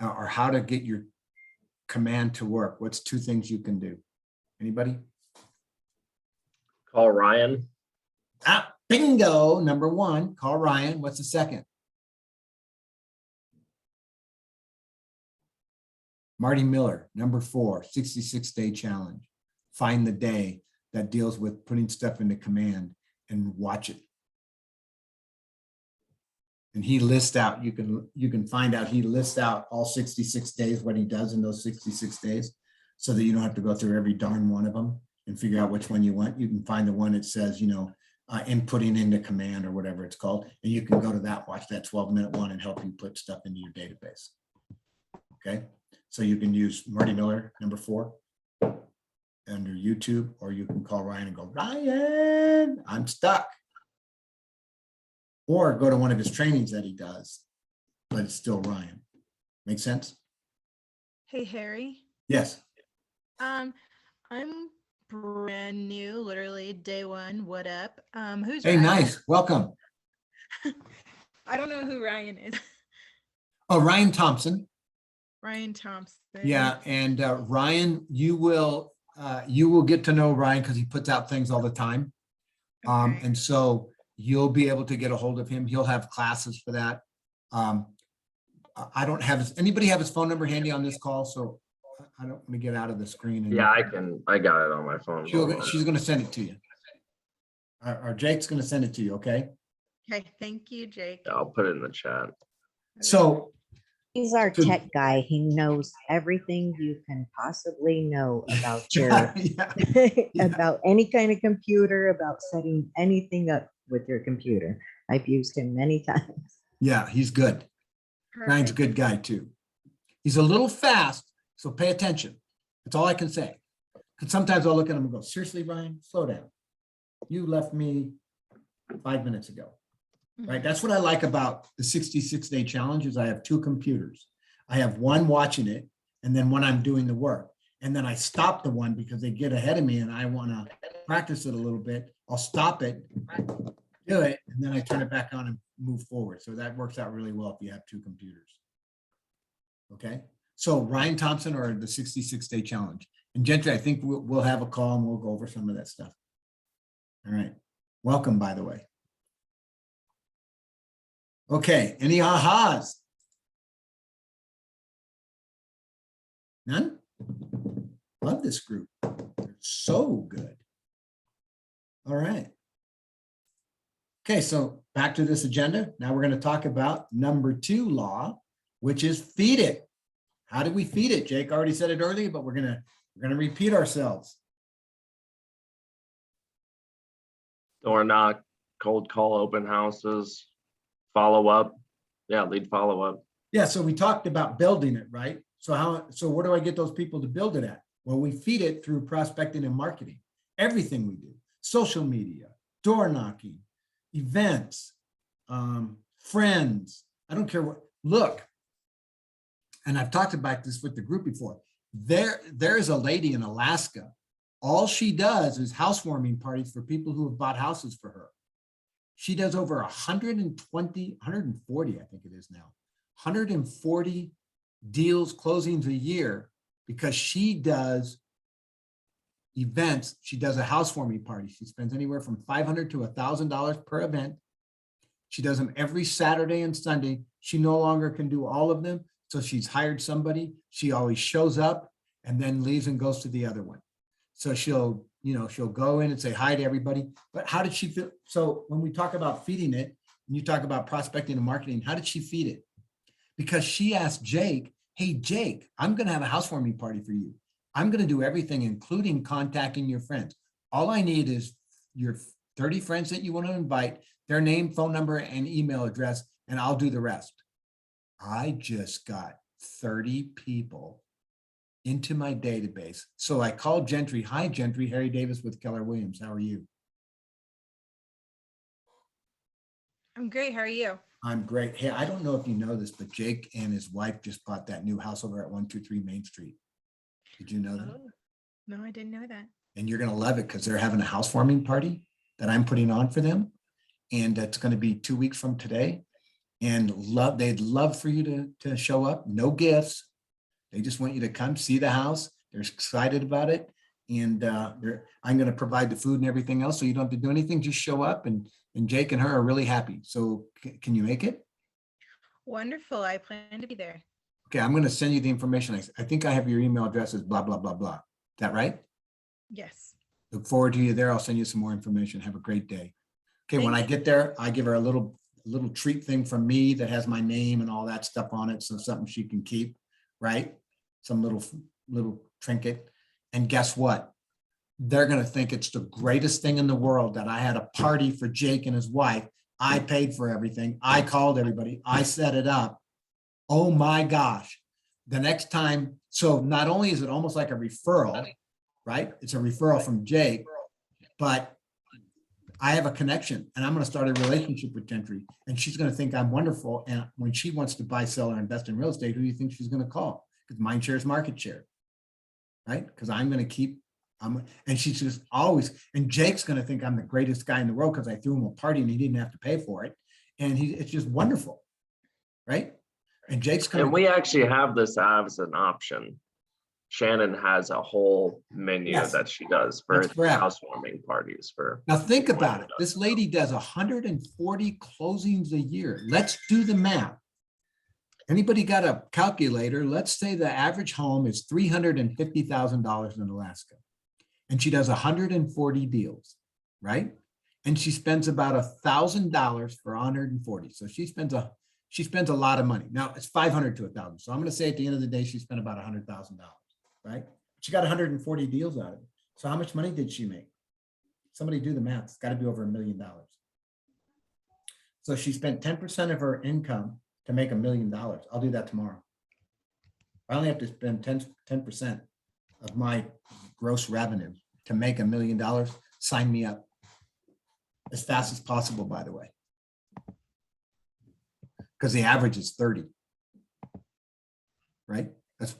or how to get your command to work, what's 2 things you can do? Anybody? Call Ryan. Bingo, number one, call Ryan. What's the second? Marty Miller, number 4, 66-day challenge. Find the day that deals with putting stuff into command and watch it. And he lists out, you can find out, he lists out all 66 days, what he does in those 66 days, so that you don't have to go through every darn one of them and figure out which one you want. You can find the one that says, inputting into command or whatever it's called. And you can go to that, watch that 12-minute one and help you put stuff into your database. Okay. So you can use Marty Miller, number 4, under YouTube, or you can call Ryan and go, Ryan, I'm stuck. Or go to one of his trainings that he does, but it's still Ryan. Make sense? Hey, Harry. Yes. I'm brand new, literally day one. What up? Who's Hey, Ryan? nice. Welcome. I don't know who Ryan is. Oh, Ryan Thompson. Ryan Thompson. Yeah, and Ryan, you will get to know Ryan because he puts out things all the time. Okay. And so you'll be able to get a hold of him. He'll have classes for that. I don't have anybody have his phone number handy on this call, so I don't want to get out of the screen. Yeah, I got it on my phone. She's going to send it to you. Or Jake's going to send it to you, okay? Okay, thank you, Jake. Yeah, I'll put it in the chat. So He's our So- tech guy. He knows everything you can possibly know about your, yeah, about any kind of computer, about setting anything up with your computer. I've used him many times. yeah, he's good. Ryan's a Perfect. good guy too. He's a little fast, so pay attention. That's all I can say. Because sometimes I'll look at him and go, seriously, Ryan, slow down. You left me 5 minutes ago. Right. That's what I like about the 66-day challenge is I have 2 computers. I have one watching it and then one I'm doing the work. And then I stop the one because they get ahead of me and I want to practice it a little bit. I'll stop it, do it, and then I turn it back on and move forward. So that works out really well if you have 2 computers. Okay. So Ryan Thompson or the 66-day challenge. And Gentry, I think we'll have a call and we'll go over some of that stuff. All right. Welcome, by the way. Okay, any ahas? None? Love this group. They're so good. All right. Okay, so back to this agenda. Now we're going to talk about number 2 law, which is feed it. How do we feed it? Jake already said it earlier, but we're gonna repeat ourselves. Door knock, cold call, open houses, follow up. Yeah, lead follow up. Yeah, so we talked about building it, right? So where do I get those people to build it at? Well, we feed it through prospecting and marketing. Everything we do, social media, door knocking, events, friends. I don't care what. Look, and I've talked about this with the group before. There's a lady in Alaska. All she does is housewarming parties for people who have bought houses for her. She does over 140, I think it is now, 140 deals, closings a year because she does events. She does a housewarming party. She spends anywhere from $500 to $1,000 per event. She does them every Saturday and Sunday. She no longer can do all of them. So she's hired somebody. She always shows up and then leaves and goes to the other one. So she'll go in and say hi to everybody. But how did she feel? So when we talk about feeding it, and you talk about prospecting and marketing, how did she feed it? Because she asked Jake, hey, Jake, I'm going to have a housewarming party for you. I'm going to do everything, including contacting your friends. All I need is your 30 friends that you want to invite, their name, phone number, and email address, and I'll do the rest. I just got 30 people into my database. So I called Gentry. Hi, Gentry. Harry Davis with Keller Williams. How are you? I'm great. How are you? I'm great. Hey, I don't know if you know this, but Jake and his wife just bought that new house over at 123 Main Street. Did you know that? Oh, no, I didn't know that. And you're going to love it because they're having a housewarming party that I'm putting on for them. And it's going to be 2 weeks from today. And they'd love for you to show up. No gifts. They just want you to come see the house. They're excited about it. And I'm going to provide the food and everything else. So you don't have to do anything. Just show up, and Jake and her are really happy. So can you make it? Wonderful. I plan to be there. Okay, I'm going to send you the information. I think I have your email address is blah, blah, blah, blah. Is that right? Yes. Look forward to you there. I'll send you some more information. Have a great day. Okay, when I Thank you. get there, I give her a little treat thing from me that has my name and all that stuff on it. So something she can keep, right? Some little trinket. And guess what? They're going to think it's the greatest thing in the world that I had a party for Jake and his wife. I paid for everything. I called everybody. I set it up. Oh my gosh. The next time, so not only is it almost like a referral, right? It's a referral from Jake, but I have a connection, and I'm going to start a relationship with Gentry, and she's going to think I'm wonderful. And when she wants to buy, sell, or invest in real estate, who do you think she's going to call? Because mind share is market share, right? Because I'm going to keep, and she's just always, and Jake's going to think I'm the greatest guy in the world because I threw him a party and he didn't have to pay for it. And it's just wonderful, right? And Jake's going And we actually have this as an option. Shannon has a whole menu Yes. that she does for That's correct. housewarming parties for. Now think about it. This lady does 140 closings a year. Let's do the math. Anybody got a calculator? Let's say the average home is $350,000 in Alaska. And she does 140 deals, right? And she spends about $1,000 for 140. So she spends a lot of money. Now it's 500 to 1,000. So I'm going to say at the end of the day, she spent about $100,000, right? She got 140 deals out of it. So how much money did she make? Somebody do the math. It's got to be over $1 million. So she spent 10% of her income to make $1 million. I'll do that tomorrow. I only have to spend 10% of my gross revenue to make $1 million. Sign me up as fast as possible, by the way, because the average is 30, right? That's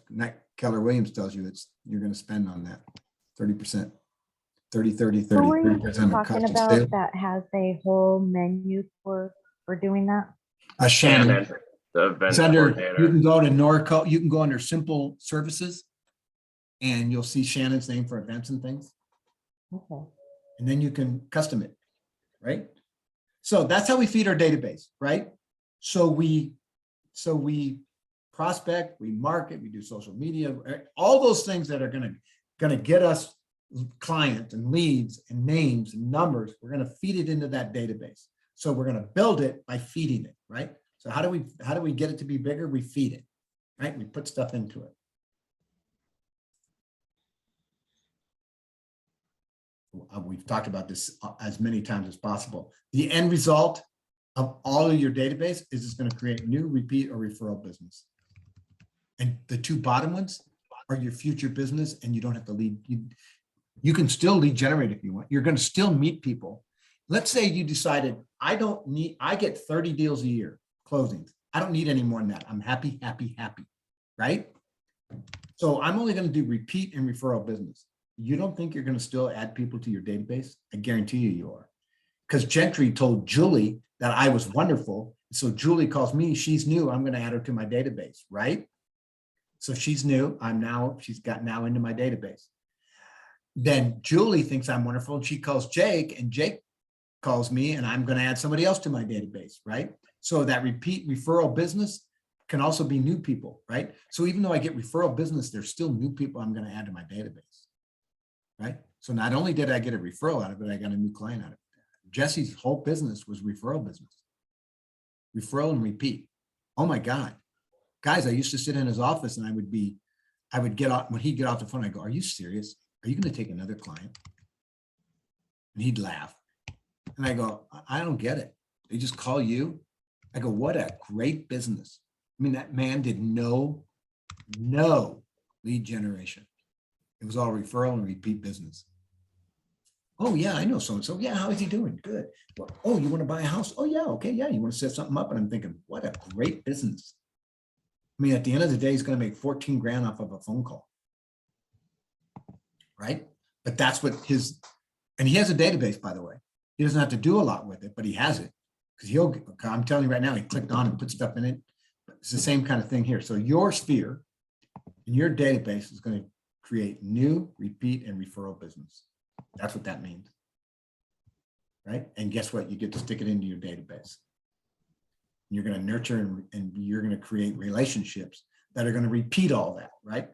Keller Williams tells you you're going to spend on that 30%, 30, 30, 30, Who are you 30% of talking cost of about sale. that has a whole menu for doing that? Shannon, The event it's under, you coordinator. can go to Norco, you can go under simple services and you'll see Shannon's name for events and things. Okay. And then you can custom it, right? So that's how we feed our database, right? So we prospect, we market, we do social media, all those things that are gonna get us clients and leads and names and numbers. We're gonna feed it into that database. So we're gonna build it by feeding it, right? So how do we get it to be bigger? We feed it, right? We put stuff into it. We've talked about this as many times as possible. The end result of all of your database is it's going to create new, repeat, or referral business. And the two bottom ones are your future business, and you don't have to lead. You can still lead generate if you want. You're going to still meet people. Let's say you decided, I get 30 deals a year, closings. I don't need any more than that. I'm happy, happy, happy, right? So I'm only going to do repeat and referral business. You don't think you're going to still add people to your database? I guarantee you are. Because Gentry told Julie that I was wonderful. So Julie calls me, she's new, I'm going to add her to my database, right? So she's new, she's got now into my database. Then Julie thinks I'm wonderful and she calls Jake, and Jake calls me and I'm going to add somebody else to my database, right? So that repeat referral business can also be new people, right? So even though I get referral business, there's still new people I'm going to add to my database. Right? So not only did I get a referral out of it, I got a new client out of it. Jesse's whole business was referral business. Referral and repeat. Oh my God. Guys, I used to sit in his office and I would get off, when he'd get off the phone, I go, are you serious? Are you going to take another client? And he'd laugh. And I go, I don't get it. They just call you. I go, what a great business. I mean, that man did no lead generation. It was all referral and repeat business. Oh yeah, I know so-and-so. Yeah, how is he doing? Good. Well, oh, you want to buy a house? Oh yeah, okay, yeah. You want to set something up? And I'm thinking, what a great business. I mean, at the end of the day, he's going to make 14 grand off of a phone call. Right? But that's what and he has a database, by the way. He doesn't have to do a lot with it, but he has it. Because I'm telling you right now, he clicked on and put stuff in it. It's the same kind of thing here. So your sphere and your database is going to create new, repeat, and referral business. That's what that means. Right? And guess what? You get to stick it into your database. You're going to nurture and you're going to create relationships that are going to repeat all that, right?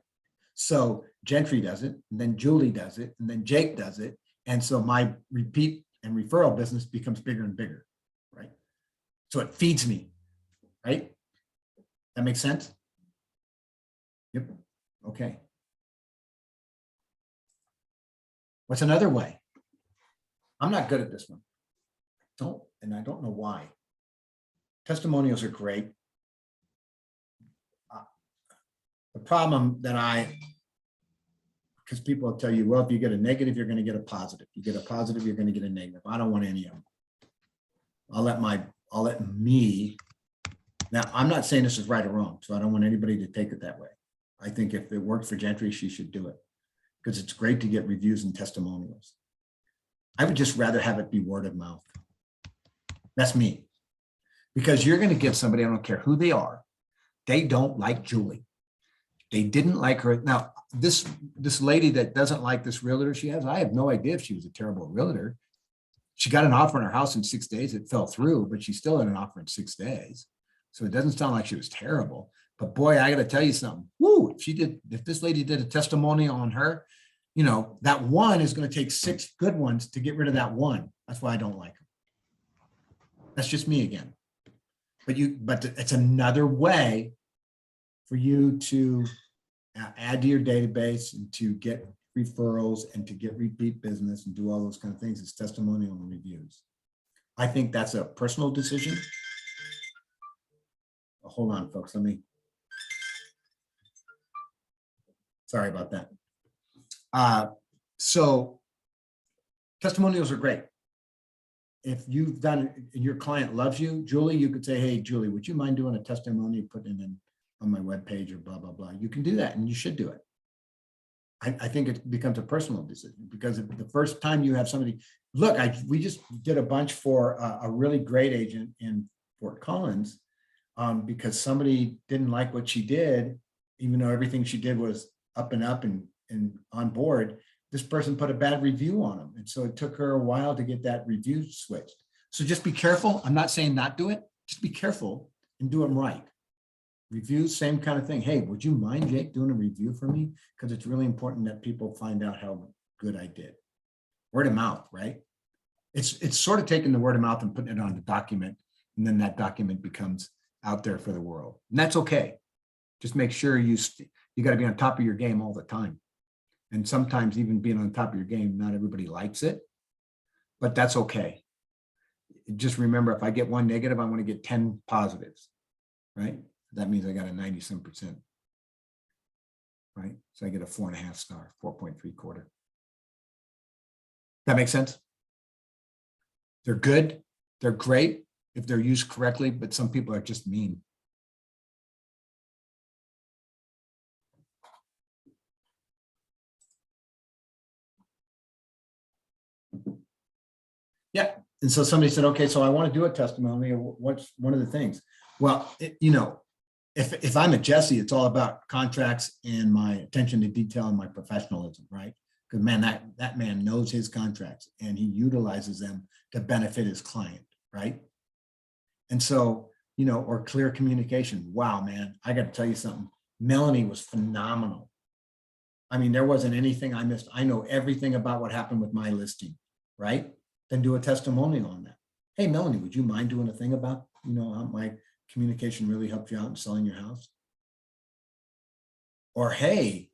So Gentry does it, and then Julie does it, and then Jake does it. And so my repeat and referral business becomes bigger and bigger, right? So it feeds me, right? That makes sense? Yep. Okay. What's another way? I'm not good at this one. And I don't know why. Testimonials are great. The problem that because people will tell you, well, if you get a negative, you're going to get a positive. You get a positive, you're going to get a negative. I don't want any of them. I'll let me. Now, I'm not saying this is right or wrong, so I don't want anybody to take it that way. I think if it worked for Gentry, she should do it because it's great to get reviews and testimonials. I would just rather have it be word of mouth. That's me. Because you're going to get somebody, I don't care who they are, they don't like Julie. They didn't like her. Now, this lady that doesn't like this realtor she has, I have no idea if she was a terrible realtor. She got an offer on her house in 6 days. It fell through, but she still had an offer in 6 days. So it doesn't sound like she was terrible. But boy, I got to tell you something. Woo, if this lady did a testimonial on her, you know, that one is going to take 6 good ones to get rid of that one. That's why I don't like her. That's just me again. But it's another way for you to add to your database and to get referrals and to get repeat business and do all those kind of things. It's testimonial and reviews. I think that's a personal decision. Oh, hold on, folks. Sorry about that. So testimonials are great. If you've done it and your client loves you, Julie, you could say, hey, Julie, would you mind doing a testimony, putting it in on my webpage or blah, blah, blah. You can do that and you should do it. I think it becomes a personal decision because if the first time you have somebody, look, we just did a bunch for a really great agent in Fort Collins because somebody didn't like what she did, even though everything she did was up and on board. This person put a bad review on them. And so it took her a while to get that review switched. So just be careful. I'm not saying not do it. Just be careful and do them right. Reviews, same kind of thing. Hey, would you mind, Jake, doing a review for me? Because it's really important that people find out how good I did. Word of mouth, right? It's sort of taking the word of mouth and putting it on the document. And then that document becomes out there for the world. And that's okay. Just make sure you got to be on top of your game all the time. And sometimes even being on top of your game, not everybody likes it, but that's okay. Just remember, if I get one negative, I want to get 10 positives, right? That means I got a 90-some%, right? So I get a 4.5 star, 4.75. That makes sense? They're good. They're great if they're used correctly, but some people are just mean. Yeah. And so somebody said, okay, so I want to do a testimony. What's one of the things? Well, if I'm a Jesse, it's all about contracts and my attention to detail and my professionalism, right? Because man, that man knows his contracts and he utilizes them to benefit his client, right? And so, or clear communication. Wow, man, I got to tell you something. Melanie was phenomenal. I mean, there wasn't anything I missed. I know everything about what happened with my listing, right? Then do a testimonial on that. Hey, Melanie, would you mind doing a thing about, how my communication really helped you out in selling your house? Or, hey,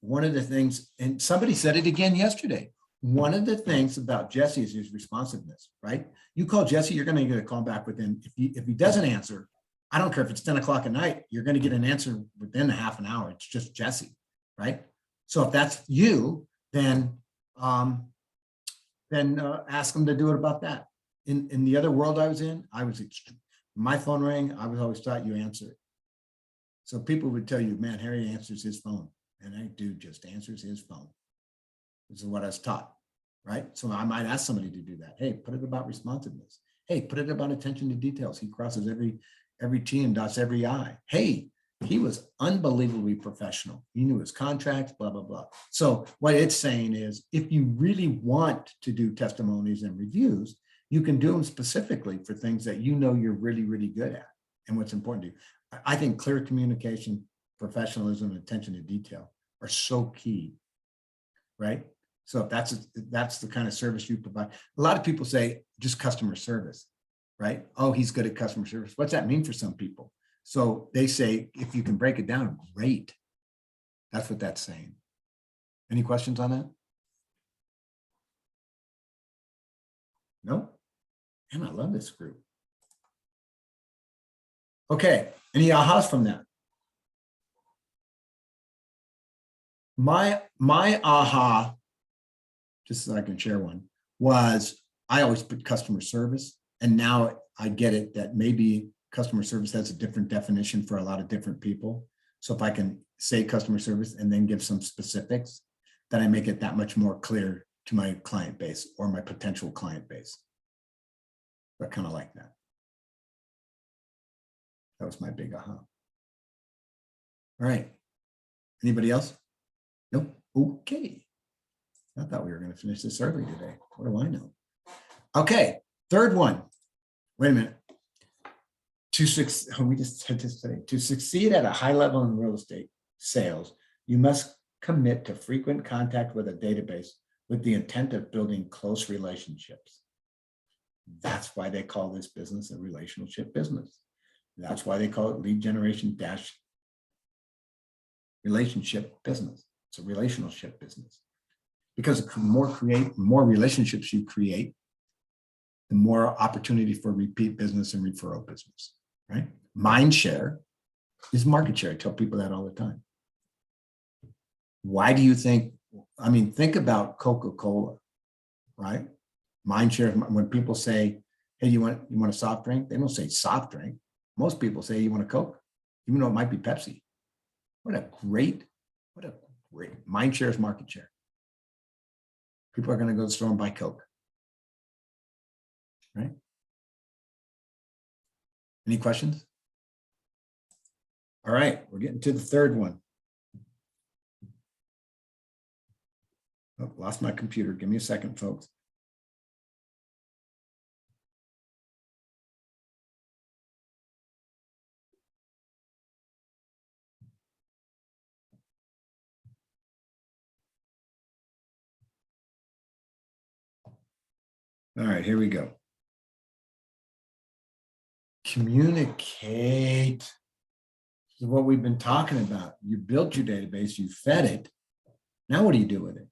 one of the things, and somebody said it again yesterday, one of the things about Jesse is his responsiveness, right? You call Jesse, you're going to get a call back within, if he doesn't answer, I don't care if it's 10 o'clock at night, you're going to get an answer within a half an hour. It's just Jesse, right? So if that's you, then ask them to do it about that. In the other world I was in, my phone rang, I was always taught you answer it. So people would tell you, man, Harry answers his phone. And that dude just answers his phone. This is what I was taught, right? So I might ask somebody to do that. Hey, put it about responsiveness. Hey, put it about attention to details. He crosses every T and dots every I. Hey, He was unbelievably professional. He knew his contracts, blah, blah, blah. So what it's saying is, if you really want to do testimonies and reviews, you can do them specifically for things that you know you're really, really good at and what's important to you. I think clear communication, professionalism, and attention to detail are so key, right? So if that's the kind of service you provide. A lot of people say just customer service, right? Oh, he's good at customer service. What's that mean for some people? So they say, if you can break it down, great. That's what that's saying. Any questions on that? No? And I love this group. Okay, any ahas from that? My aha, just so I can share one, was I always put customer service, and now I get it that maybe customer service has a different definition for a lot of different people. So if I can say customer service and then give some specifics, then I make it that much more clear to my client base or my potential client base. I kind of like that. That was my big aha. All right. Anybody else? Nope. Okay. I thought we were going to finish this early today. What do I know? Okay. Third one. Wait a minute. To succeed at a high level in real estate sales, you must commit to frequent contact with a database with the intent of building close relationships. That's why they call this business a relationship business. That's why they call it lead generation dash relationship business. It's a relationship business. Because the more relationships you create, the more opportunity for repeat business and referral business, right? Mind share is market share. I tell people that all the time. Why do you think, I mean, think about Coca-Cola, right? Mind share, when people say, hey, you want a soft drink? They don't say soft drink. Most people say, you want a Coke, even though it might be Pepsi. What a great mind share is market share. People are going to go to the store and buy Coke, right? Any questions? All right, we're getting to the third one. Oh, lost my computer. Give me a second, folks. All right, here we go. Communicate. This is what we've been talking about. You built your database, you fed it. Now what do you do with it?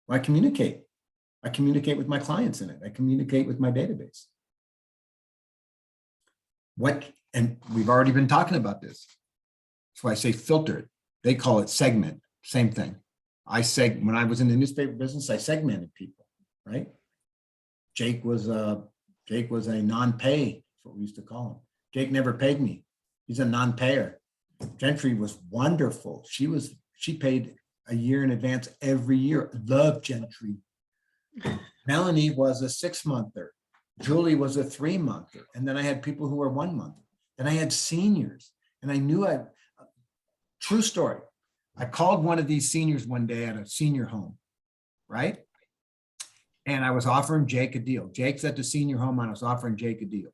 Well, I communicate. I communicate with my clients in it. I communicate with my database. And we've already been talking about this. That's why I say filter it. They call it segment, same thing. When I was in the newspaper business, I segmented people, right? Jake was a non-pay, that's what we used to call him. Jake never paid me. He's a non-payer. Gentry was wonderful. She paid a year in advance every year. Love Gentry. Melanie was a 6-monther. Julie was a 3-monther. And then I had people who were 1-month. Then I had seniors. And I knew true story. I called one of these seniors one day at a senior home, right? And I was offering Jake a deal. Jake's at the senior home and I was offering Jake a deal.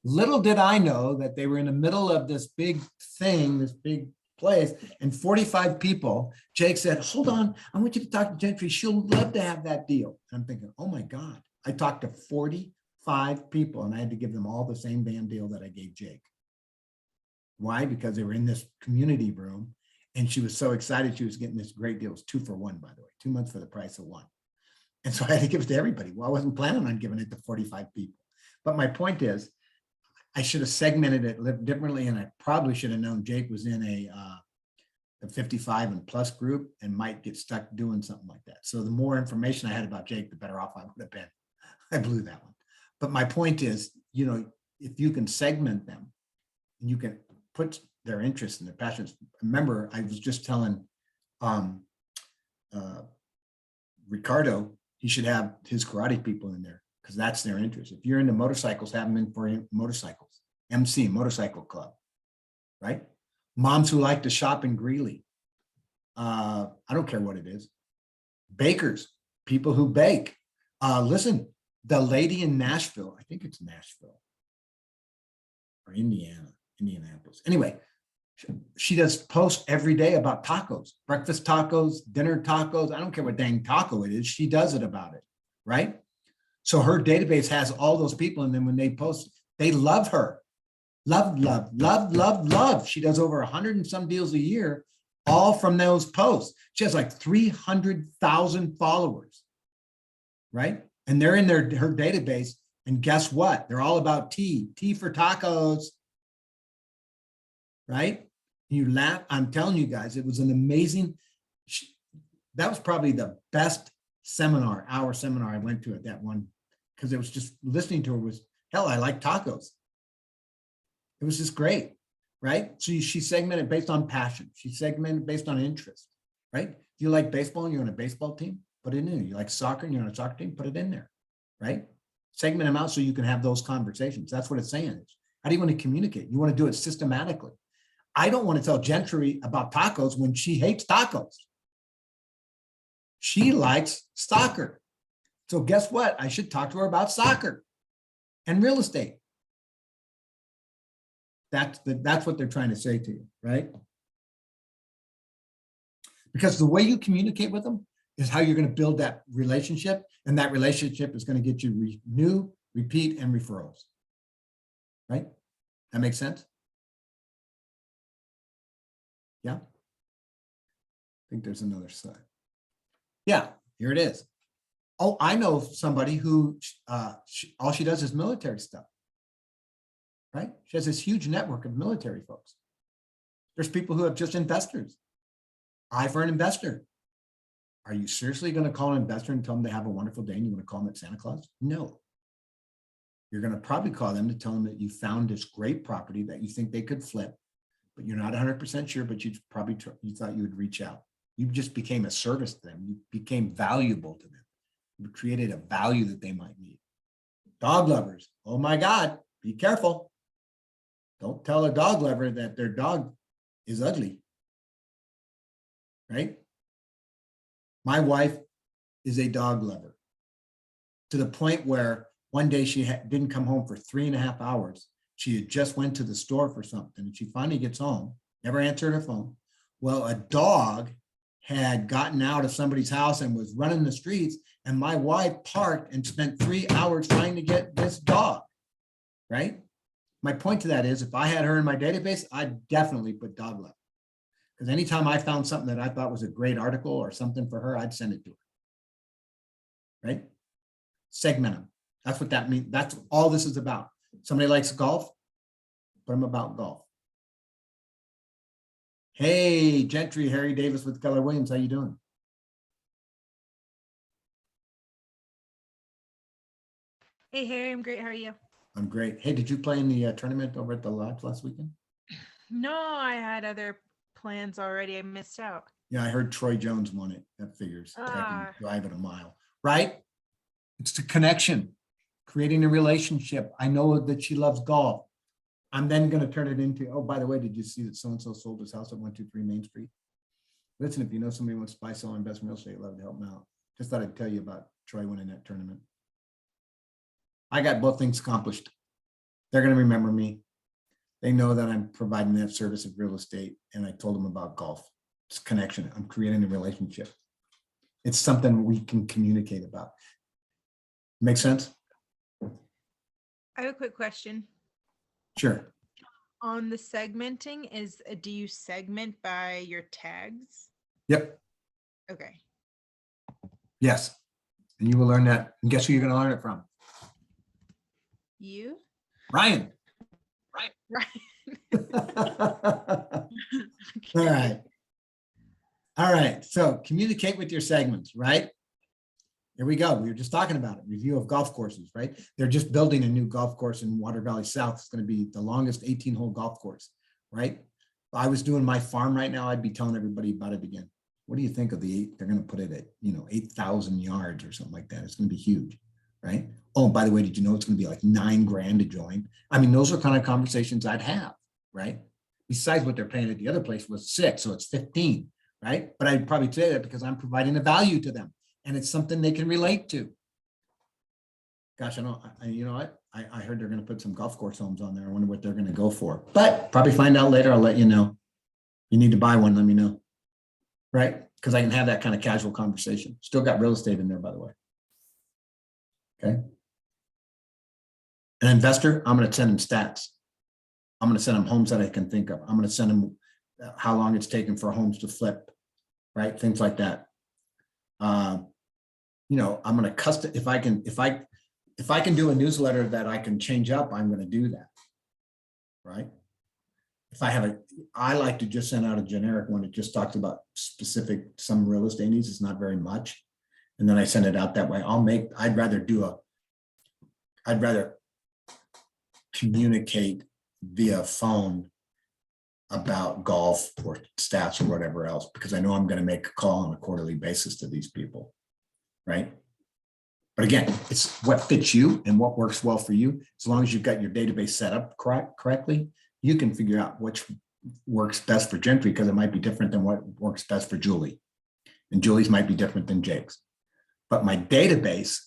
Little did I know that they were in the middle of this big thing, this big place, and 45 people. Jake said, hold on, I want you to talk to Gentry. She'll love to have that deal. And I'm thinking, oh my God. I talked to 45 people and I had to give them all the same damn deal that I gave Jake. Why? Because they were in this community room and she was so excited she was getting this great deal. It was 2 for 1, by the way, 2 months for the price of 1. And so I had to give it to everybody. Well, I wasn't planning on giving it to 45 people. But my point is, I should have segmented it differently, and I probably should have known Jake was in a 55 and plus group and might get stuck doing something like that. So the more information I had about Jake, the better off I would have been. I blew that one. But my point is, if you can segment them, and you can put their interests and their passions. Remember, I was just telling Ricardo, he should have his karate people in there because that's their interest. If you're into motorcycles, have them in for motorcycles, MC, motorcycle club, right? Moms who like to shop in Greeley. I don't care what it is. Bakers, people who bake. Listen, the lady in Nashville, I think it's Nashville or Indianapolis. Anyway, she does posts every day about tacos, breakfast tacos, dinner tacos. I don't care what dang taco it is. She does it about it, right? So her database has all those people. And then when they post, they love her. Love, love, love, love, love. She does over 100 and some deals a year, all from those posts. She has like 300,000 followers, right? And they're in her database. And guess what? They're all about tea for tacos, right? You laugh. I'm telling you guys, it was an amazing, that was probably the best hour seminar I went to at that one, because it was just listening to her was, hell, I like tacos. It was just great, right? So she segmented based on passion. She segmented based on interest, right? If you like baseball and you're on a baseball team, put it in there. You like soccer and you're on a soccer team, put it in there, right? Segment them out so you can have those conversations. That's what it's saying. How do you want to communicate? You want to do it systematically. I don't want to tell Gentry about tacos when she hates tacos. She likes soccer. So guess what? I should talk to her about soccer and real estate. That's what they're trying to say to you, right? Because the way you communicate with them is how you're going to build that relationship, and that relationship is going to get you new, repeat, and referrals, right? That makes sense? Yeah? I think there's another slide. Yeah, here it is. Oh, I know somebody who all she does is military stuff. Right? She has this huge network of military folks. There's people who have just investors. I for an investor. Are you seriously going to call an investor and tell them they have a wonderful day and you want to call them at Santa Claus? No. You're going to probably call them to tell them that you found this great property that you think they could flip, but you're not 100% sure, but you thought you would reach out. You just became a service to them. You became valuable to them. You created a value that they might need. Dog lovers. Oh my God, be careful. Don't tell a dog lover that their dog is ugly, right? My wife is a dog lover to the point where one day she didn't come home for 3.5 hours. She had just went to the store for something and she finally gets home, never answered her phone. Well, a dog had gotten out of somebody's house and was running the streets, and my wife parked and spent 3 hours trying to get this dog, right? My point to that is, if I had her in my database, I'd definitely put dog love. Because anytime I found something that I thought was a great article or something for her, I'd send it to her. Right? Segment them. That's what that means. That's all this is about. Somebody likes golf, put them about golf. Hey, Gentry, Harry Davis with Keller Williams. How you doing? Hey, Harry, I'm great. How are you? I'm great. Hey, did you play in the tournament over at the lodge last weekend? No, I had other plans already. I missed out. Yeah, I heard Troy Jones won it. That figures. I can Ah. drive it a mile, right? It's the connection, creating a relationship. I know that she loves golf. I'm then going to turn it into, oh, by the way, did you see that so-and-so sold his house at 123 Main Street? Listen, if you know somebody wants to buy, sell, or invest in real estate, I'd love to help them out. Just thought I'd tell you about Troy winning that tournament. I got both things accomplished. They're going to remember me. They know that I'm providing that service of real estate, and I told them about golf. It's connection. I'm creating a relationship. It's something we can communicate about. Make sense? I have a quick question. Sure. On the segmenting, do you segment by your tags? Yep. Okay. Yes. And you will learn that. And guess who you're going to learn it from? You? Ryan. Right. All right. All right. So communicate with your segments, right? Here we go. We were just talking about it. Review of golf courses, right? They're just building a new golf course in Water Valley South. It's going to be the longest 18-hole golf course, right? If I was doing my farm right now, I'd be telling everybody about it again. What do you think of the 8? They're going to put it at, 8,000 yards or something like that. It's going to be huge, right? Oh, by the way, did you know it's going to be like $9,000 to join? I mean, those are kind of conversations I'd have, right? besides what they're paying at the other place was 6, so it's 15, right? But I'd probably say that because I'm providing a value to them and it's something they can relate to. Gosh, I don't, you know what? I heard they're gonna put some golf course homes on there. I wonder what they're gonna go for, but probably find out later. I'll let you know. You need to buy one, let me know. Right? Because I can have that kind of casual conversation. Still got real estate in there, by the way. Okay. An investor, I'm going to send them stats. I'm going to send them homes that I can think of. I'm going to send them how long it's taken for homes to flip, right? Things like that. You know, I'm going to custom, if I can do a newsletter that I can change up, I'm going to do that. Right? If I have I like to just send out a generic one that just talks about specific, some real estate needs. It's not very much. And then I send it out that way. I'd rather communicate via phone about golf or stats or whatever else, because I know I'm going to make a call on a quarterly basis to these people. Right. But again, it's what fits you and what works well for you. As long as you've got your database set up correctly, you can figure out which works best for Gentry, because it might be different than what works best for Julie. And Julie's might be different than Jake's. But my database,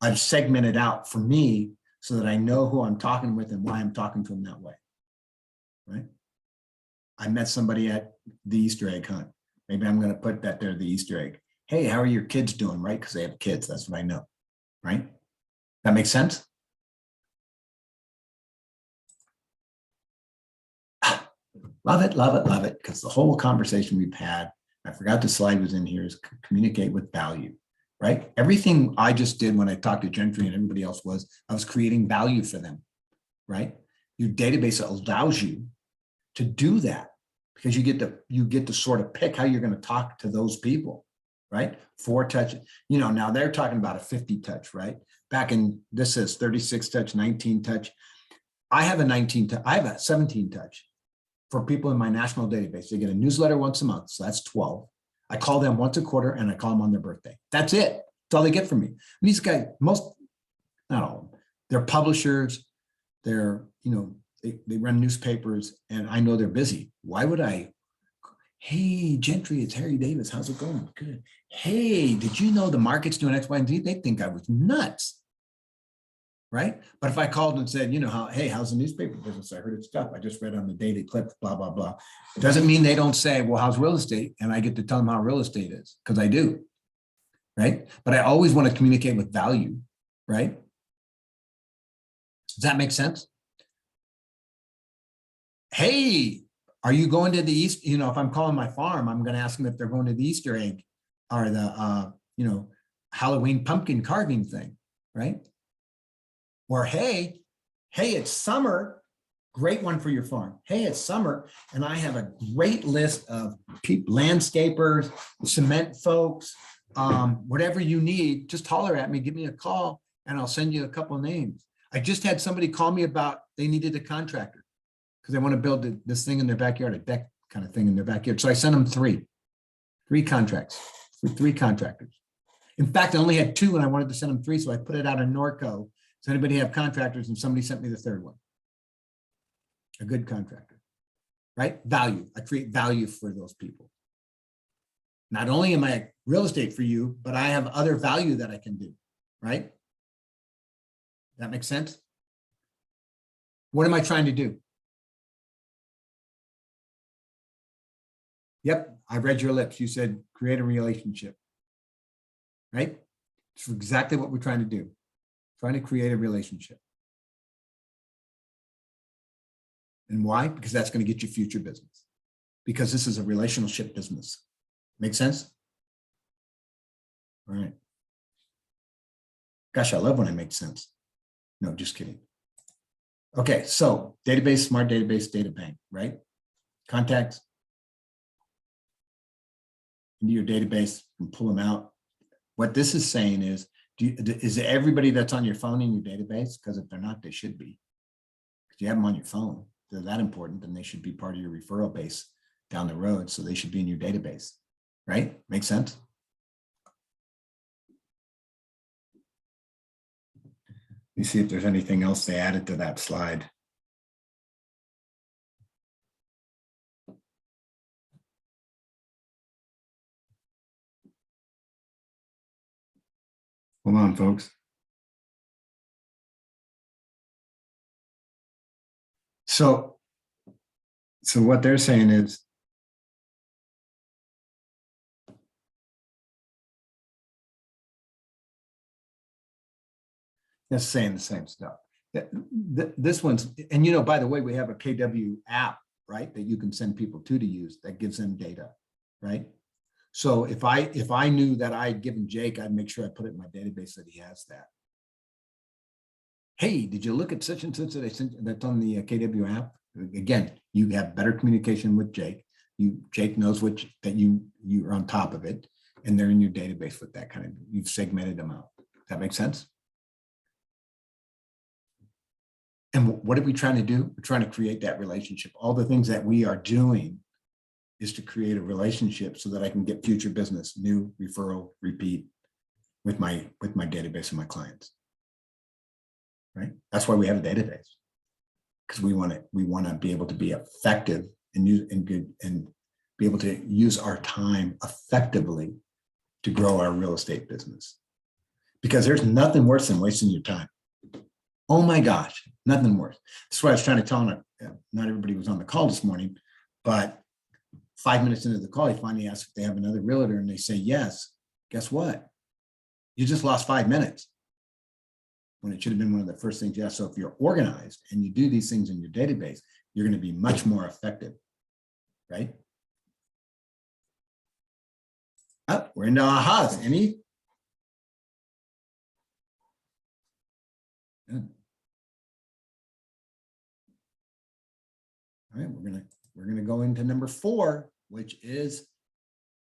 I've segmented out for me so that I know who I'm talking with and why I'm talking to them that way. Right? I met somebody at the Easter egg hunt. Maybe I'm going to put that there, the Easter egg. Hey, how are your kids doing? Right? Because they have kids. That's what I know. Right? That makes sense? Love it, love it, love it. Because the whole conversation we've had, I forgot the slide was in here, is communicate with value. Right? Everything I just did when I talked to Gentry and everybody else was, I was creating value for them. Right? Your database allows you to do that, because you get to sort of pick how you're going to talk to those people. Right? 4 touch, you know, now they're talking about a 50 touch, right? Back in, this says 36 touch, 19 touch. I have a 19 touch, I have a 17 touch for people in my national database. They get a newsletter once a month, so that's 12. I call them once a quarter and I call them on their birthday. That's it. That's all they get from me. And these guys, not all of them, they're publishers, they're, you know, they run newspapers, and I know they're busy. Why would I? Hey, Gentry, it's Harry Davis. How's it going? Good. Hey, did you know the market's doing X, Y, and Z? They think I was nuts. Right? But if I called and said, you know, hey, how's the newspaper business? I heard it's tough. I just read on the Daily Clip, blah, blah, blah. It doesn't mean they don't say, well, how's real estate? And I get to tell them how real estate is, because I do. Right? But I always want to communicate with value. Right? Does that make sense? Hey, are you going to the East? You know, if I'm calling my farm, I'm going to ask them if they're going to the Easter egg or the, you know, Halloween pumpkin carving thing. Right? Or, hey, it's summer. Great one for your farm. Hey, it's summer. And I have a great list of people, landscapers, cement folks, whatever you need, just holler at me, give me a call, and I'll send you a couple of names. I just had somebody call me about, they needed a contractor because they want to build this thing in their backyard, a deck kind of thing in their backyard. So I sent them three contracts with 3 contractors. In fact, I only had 2 and I wanted to send them 3. So I put it out in Norco. Does anybody have contractors? And somebody sent me the 3rd one. A good contractor, right? Value. I create value for those people. Not only am I real estate for you, but I have other value that I can do, right? That makes sense? What am I trying to do? Yep, I read your lips. You said create a relationship, right? It's exactly what we're trying to do. Trying to create a relationship. And why? Because that's going to get you future business. Because this is a relationship business. Make sense? All right. Gosh, I love when it makes sense. No, just kidding. Okay, so database, smart database, data bank, right? Contacts into your database and pull them out. What this is saying is, is everybody that's on your phone in your database? Because if they're not, they should be. Because you have them on your phone. If they're that important, then they should be part of your referral base down the road. So they should be in your database, right? Make sense? Let me see if there's anything else they added to that slide. Hold on, folks. So what they're saying is, they're saying the same stuff. This one's, and you know, by the way, we have a KW app, right, that you can send people to use that gives them data, right? So if I knew that I'd given Jake, I'd make sure I put it in my database that he has that. Hey, did you look at such and such that I sent that's on the KW app? Again, you have better communication with Jake. Jake knows that you're on top of it, and they're in your database with that kind of, you've segmented them out. Does that make sense? And what are we trying to do? We're trying to create that relationship. All the things that we are doing is to create a relationship so that I can get future business, new referral, repeat with my database and my clients. Right? That's why we have a database, because we want to be able to be effective and be able to use our time effectively to grow our real estate business. Because there's nothing worse than wasting your time. Oh my gosh, nothing worse. That's what I was trying to tell him. Not everybody was on the call this morning, but 5 minutes into the call, he finally asked if they have another realtor, and they say yes. Guess what? You just lost 5 minutes when it should have been one of the first things you asked. So if you're organized and you do these things in your database, you're going to be much more effective, right? Oh, we're into ahas. Any? Good. All right, we're gonna go into number 4, which is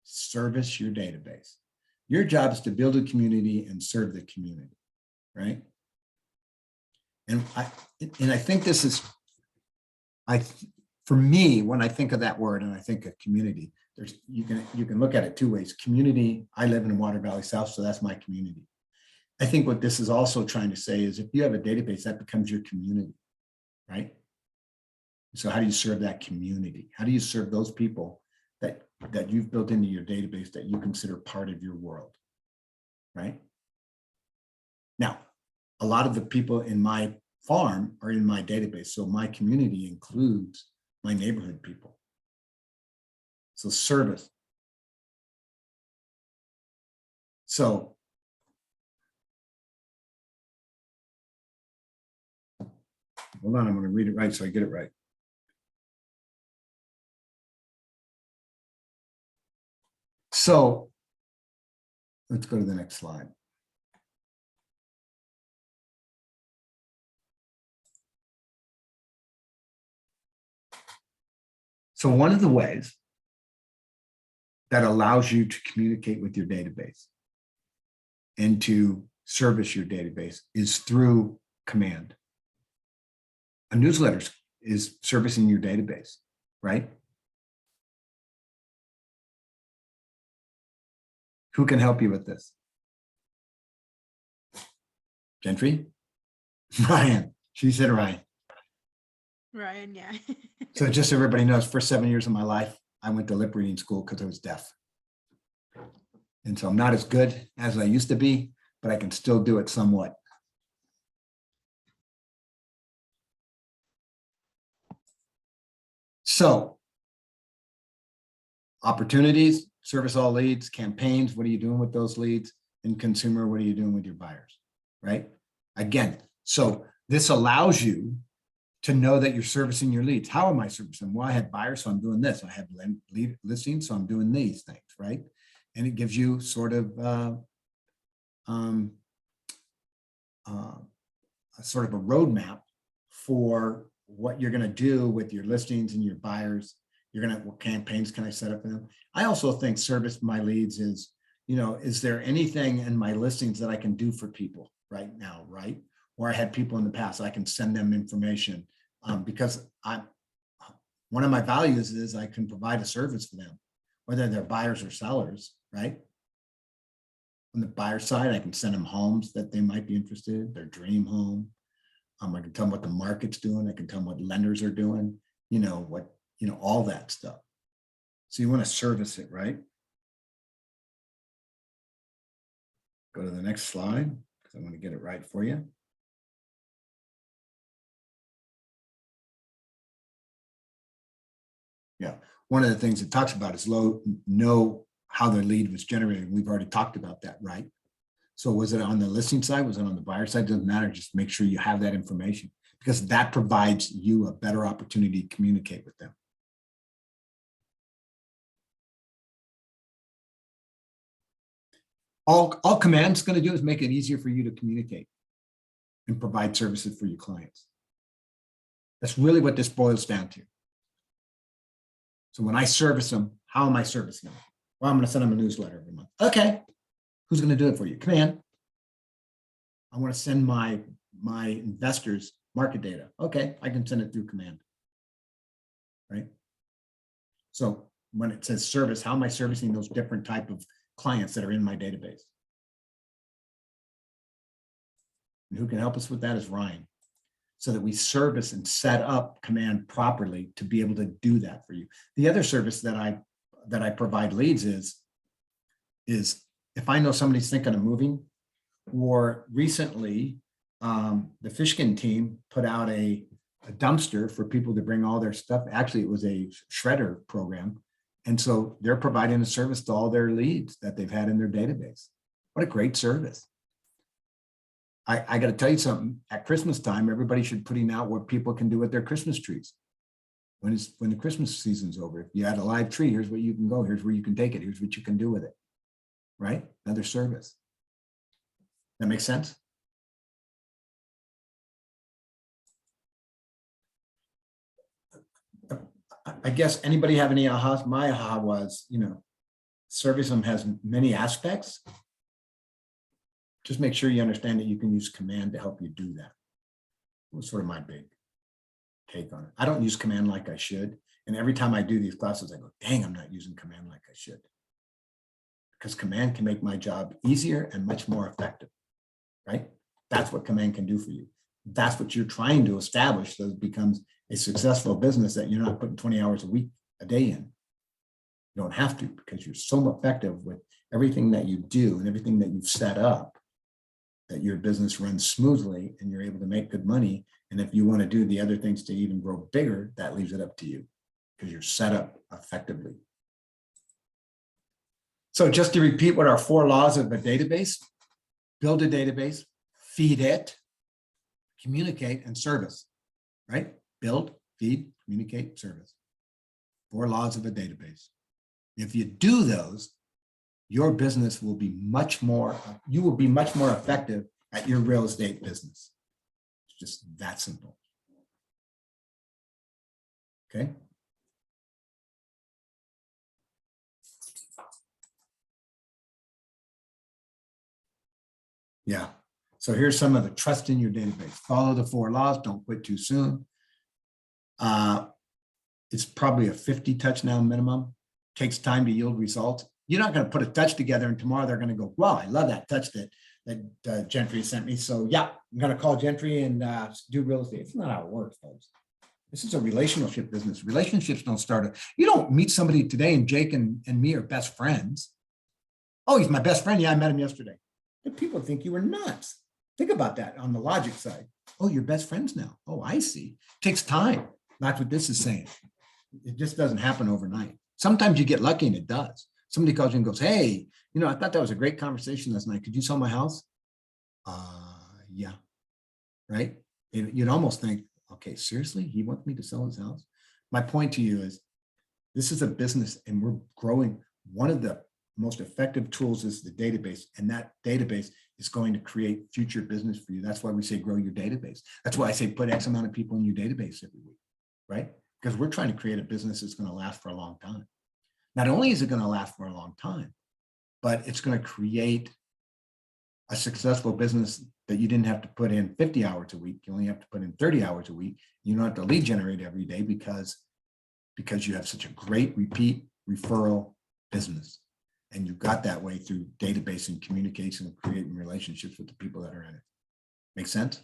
service your database. Your job is to build a community and serve the community, right? And I think this is, for me, when I think of that word and I think of community, you can look at it 2 ways. Community, I live in Water Valley South, so that's my community. I think what this is also trying to say is if you have a database, that becomes your community, right? So how do you serve that community? How do you serve those people that you've built into your database that you consider part of your world, right? Now, a lot of the people in my farm are in my database. So my community includes my neighborhood people. So service. So hold on, I'm going to read it right so I get it right. So let's go to the next slide. So one of the ways that allows you to communicate with your database and to service your database is through command. A newsletter is servicing your database, right? Who can help you with this? Gentry? Ryan. She said Ryan. Ryan, yeah. So just so everybody knows, first 7 years of my life, I went to lip reading school because I was deaf. And so I'm not as good as I used to be, but I can still do it somewhat. So opportunities, service all leads, campaigns, what are you doing with those leads? And consumer, what are you doing with your buyers, right? Again, so this allows you to know that you're servicing your leads. How am I servicing? Well, I have buyers, so I'm doing this. I have lead listings, so I'm doing these things, right? And it gives you sort of a roadmap for what you're going to do with your listings and your buyers. What campaigns can I set up for them? I also think service my leads is, is there anything in my listings that I can do for people right now, right? Or I had people in the past, I can send them information because one of my values is I can provide a service for them, whether they're buyers or sellers, right? On the buyer side, I can send them homes that they might be interested in, their dream home. I can tell them what the market's doing. I can tell them what lenders are doing, all that stuff. So you want to service it, right? Go to the next slide, because I want to get it right for you. Yeah, one of the things it talks about is know how the lead was generated. We've already talked about that, right? So was it on the listing side? Was it on the buyer side? Doesn't matter. Just make sure you have that information, because that provides you a better opportunity to communicate with them. All Command's going to do is make it easier for you to communicate and provide services for your clients. That's really what this boils down to. So when I service them, how am I servicing them? Well, I'm going to send them a newsletter every month. Okay, who's going to do it for you? Command. I want to send my investors market data. Okay, I can send it through Command. Right? So when it says service, how am I servicing those different type of clients that are in my database? And who can help us with that is Ryan, so that we service and set up Command properly to be able to do that for you. The other service that I provide leads is if I know somebody's thinking of moving, or recently the Fishkin team put out a dumpster for people to bring all their stuff. Actually, it was a shredder program. And so they're providing a service to all their leads that they've had in their database. What a great service. I got to tell you something. At Christmas time, everybody should putting out what people can do with their Christmas trees. When the Christmas season's over, if you had a live tree, here's where you can go. Here's where you can take it. Here's what you can do with it. Right? Another service. That makes sense? I guess anybody have any ahas? My aha was, service has many aspects. Just make sure you understand that you can use Command to help you do that. It was sort of my big take on it. I don't use Command like I should. And every time I do these classes, I go, dang, I'm not using Command like I should. Because Command can make my job easier and much more effective, right? That's what Command can do for you. That's what you're trying to establish, so it becomes a successful business that you're not putting 20 hours a day in. You don't have to, because you're so effective with everything that you do and everything that you've set up, that your business runs smoothly and you're able to make good money. And if you want to do the other things to even grow bigger, that leaves it up to you, because you're set up effectively. So just to repeat what our 4 laws of a database: build a database, feed it, communicate, and service, right? Build, feed, communicate, service. 4 laws of a database. If you do those, your business will be you will be much more effective at your real estate business. It's just that simple. Okay. Yeah. So here's some of the trust in your database. Follow the 4 laws. Don't quit too soon. It's probably a 50 touchdown minimum. Takes time to yield results. You're not going to put a touch together and tomorrow they're going to go, wow, I love that touch that Gentry sent me. So yeah, I'm going to call Gentry and do real estate. It's not how it works, folks. This is a relationship business. Relationships don't start. You don't meet somebody today and Jake and me are best friends. Oh, he's my best friend. Yeah, I met him yesterday. And people think you were nuts. Think about that on the logic side. Oh, you're best friends now. Oh, I see. It takes time. That's what this is saying. It just doesn't happen overnight. Sometimes you get lucky and it does. Somebody calls you and goes, hey, I thought that was a great conversation last night. Could you sell my house? Yeah. Right? You'd almost think, okay, seriously? He wants me to sell his house? My point to you is, this is a business and we're growing. One of the most effective tools is the database, and that database is going to create future business for you. That's why we say grow your database. That's why I say put X amount of people in your database every week, right? Because we're trying to create a business that's going to last for a long time. Not only is it going to last for a long time, but it's going to create a successful business that you didn't have to put in 50 hours a week. You only have to put in 30 hours a week. You don't have to lead generate every day because you have such a great repeat referral business. And you got that way through database and communication and creating relationships with the people that are in it. Make sense?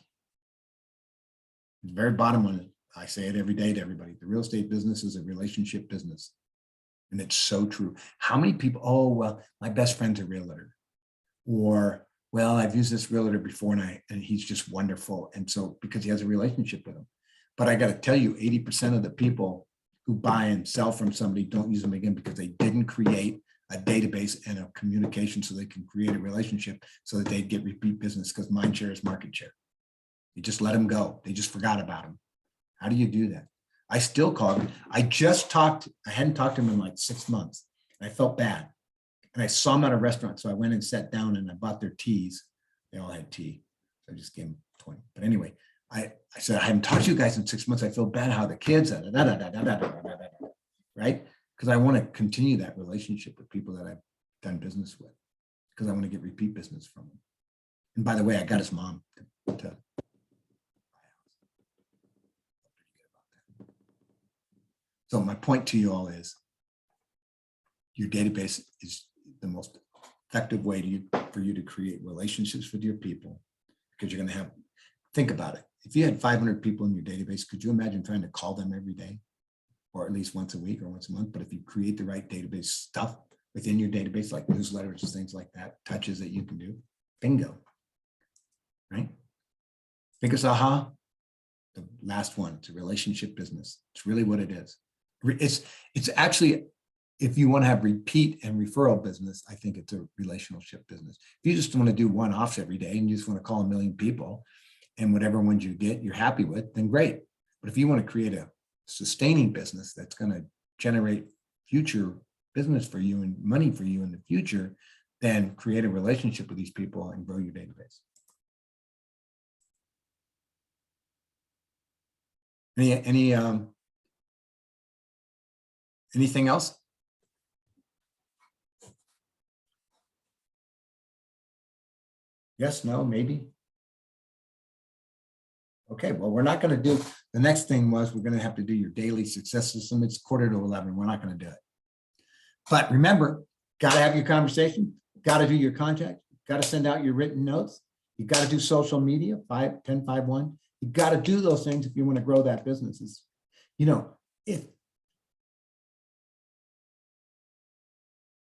The very bottom one, I say it every day to everybody. The real estate business is a relationship business. And it's so true. How many people, oh, well, my best friend's a realtor. Or well, I've used this realtor before and he's just wonderful. And so, because he has a relationship with him. But I got to tell you, 80% of the people who buy and sell from somebody don't use them again because they didn't create a database and a communication so they can create a relationship so that they get repeat business, because mind share is market share. You just let them go. They just forgot about them. How do you do that? I still call them. I hadn't talked to him in like 6 months. I felt bad. And I saw them at a restaurant. So I went and sat down and I bought their teas. They all had tea. So I just gave them 20. But anyway, I said, I haven't talked to you guys in 6 months. I feel bad how the kids, right? Because I want to continue that relationship with people that I've done business with, because I want to get repeat business from them. And by the way, I got his mom to So my point to you all is your database is the most effective way for you to create relationships with your people, because you're going to think about it. If you had 500 people in your database, could you imagine trying to call them every day, or at least once a week or once a month? But if you create the right database stuff within your database, like newsletters, things like that, touches that you can do, bingo, right? Biggest aha, the last one, it's a relationship business. It's really what it is. It's actually, if you want to have repeat and referral business, I think it's a relationship business. If you just want to do one-offs every day and you just want to call 1 million people and whatever ones you get, you're happy with, then great. But if you want to create a sustaining business that's going to generate future business for you and money for you in the future, then create a relationship with these people and grow your database. Anything else? Yes, no, maybe. Okay, well, we're not going to do, the next thing was we're going to have to do your daily success system. It's 10:45. We're not going to do it. But remember, got to have your conversation, got to do your contact, got to send out your written notes. You got to do social media, 10-5-1. You got to do those things if you want to grow that business.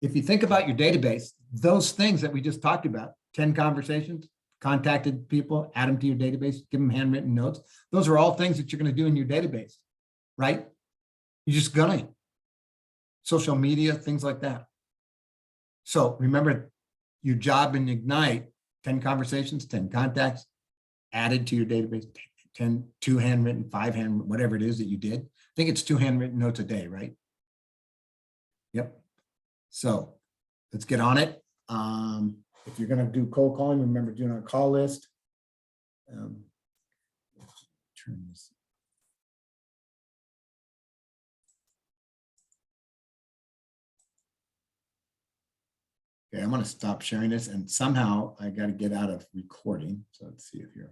If you think about your database, those things that we just talked about, 10 conversations, contacted people, add them to your database, give them handwritten notes. Those are all things that you're going to do in your database, right? You're just going to. Social media, things like that. So remember, your job in Ignite, 10 conversations, 10 contacts added to your database, 2 handwritten, 5 handwritten, whatever it is that you did. I think it's 2 handwritten notes a day, right? Yep. So let's get on it. If you're going to do cold calling, remember doing our call list. Turn this. Okay, I'm going to stop sharing this, and somehow I got to get out of recording. So let's see if you're.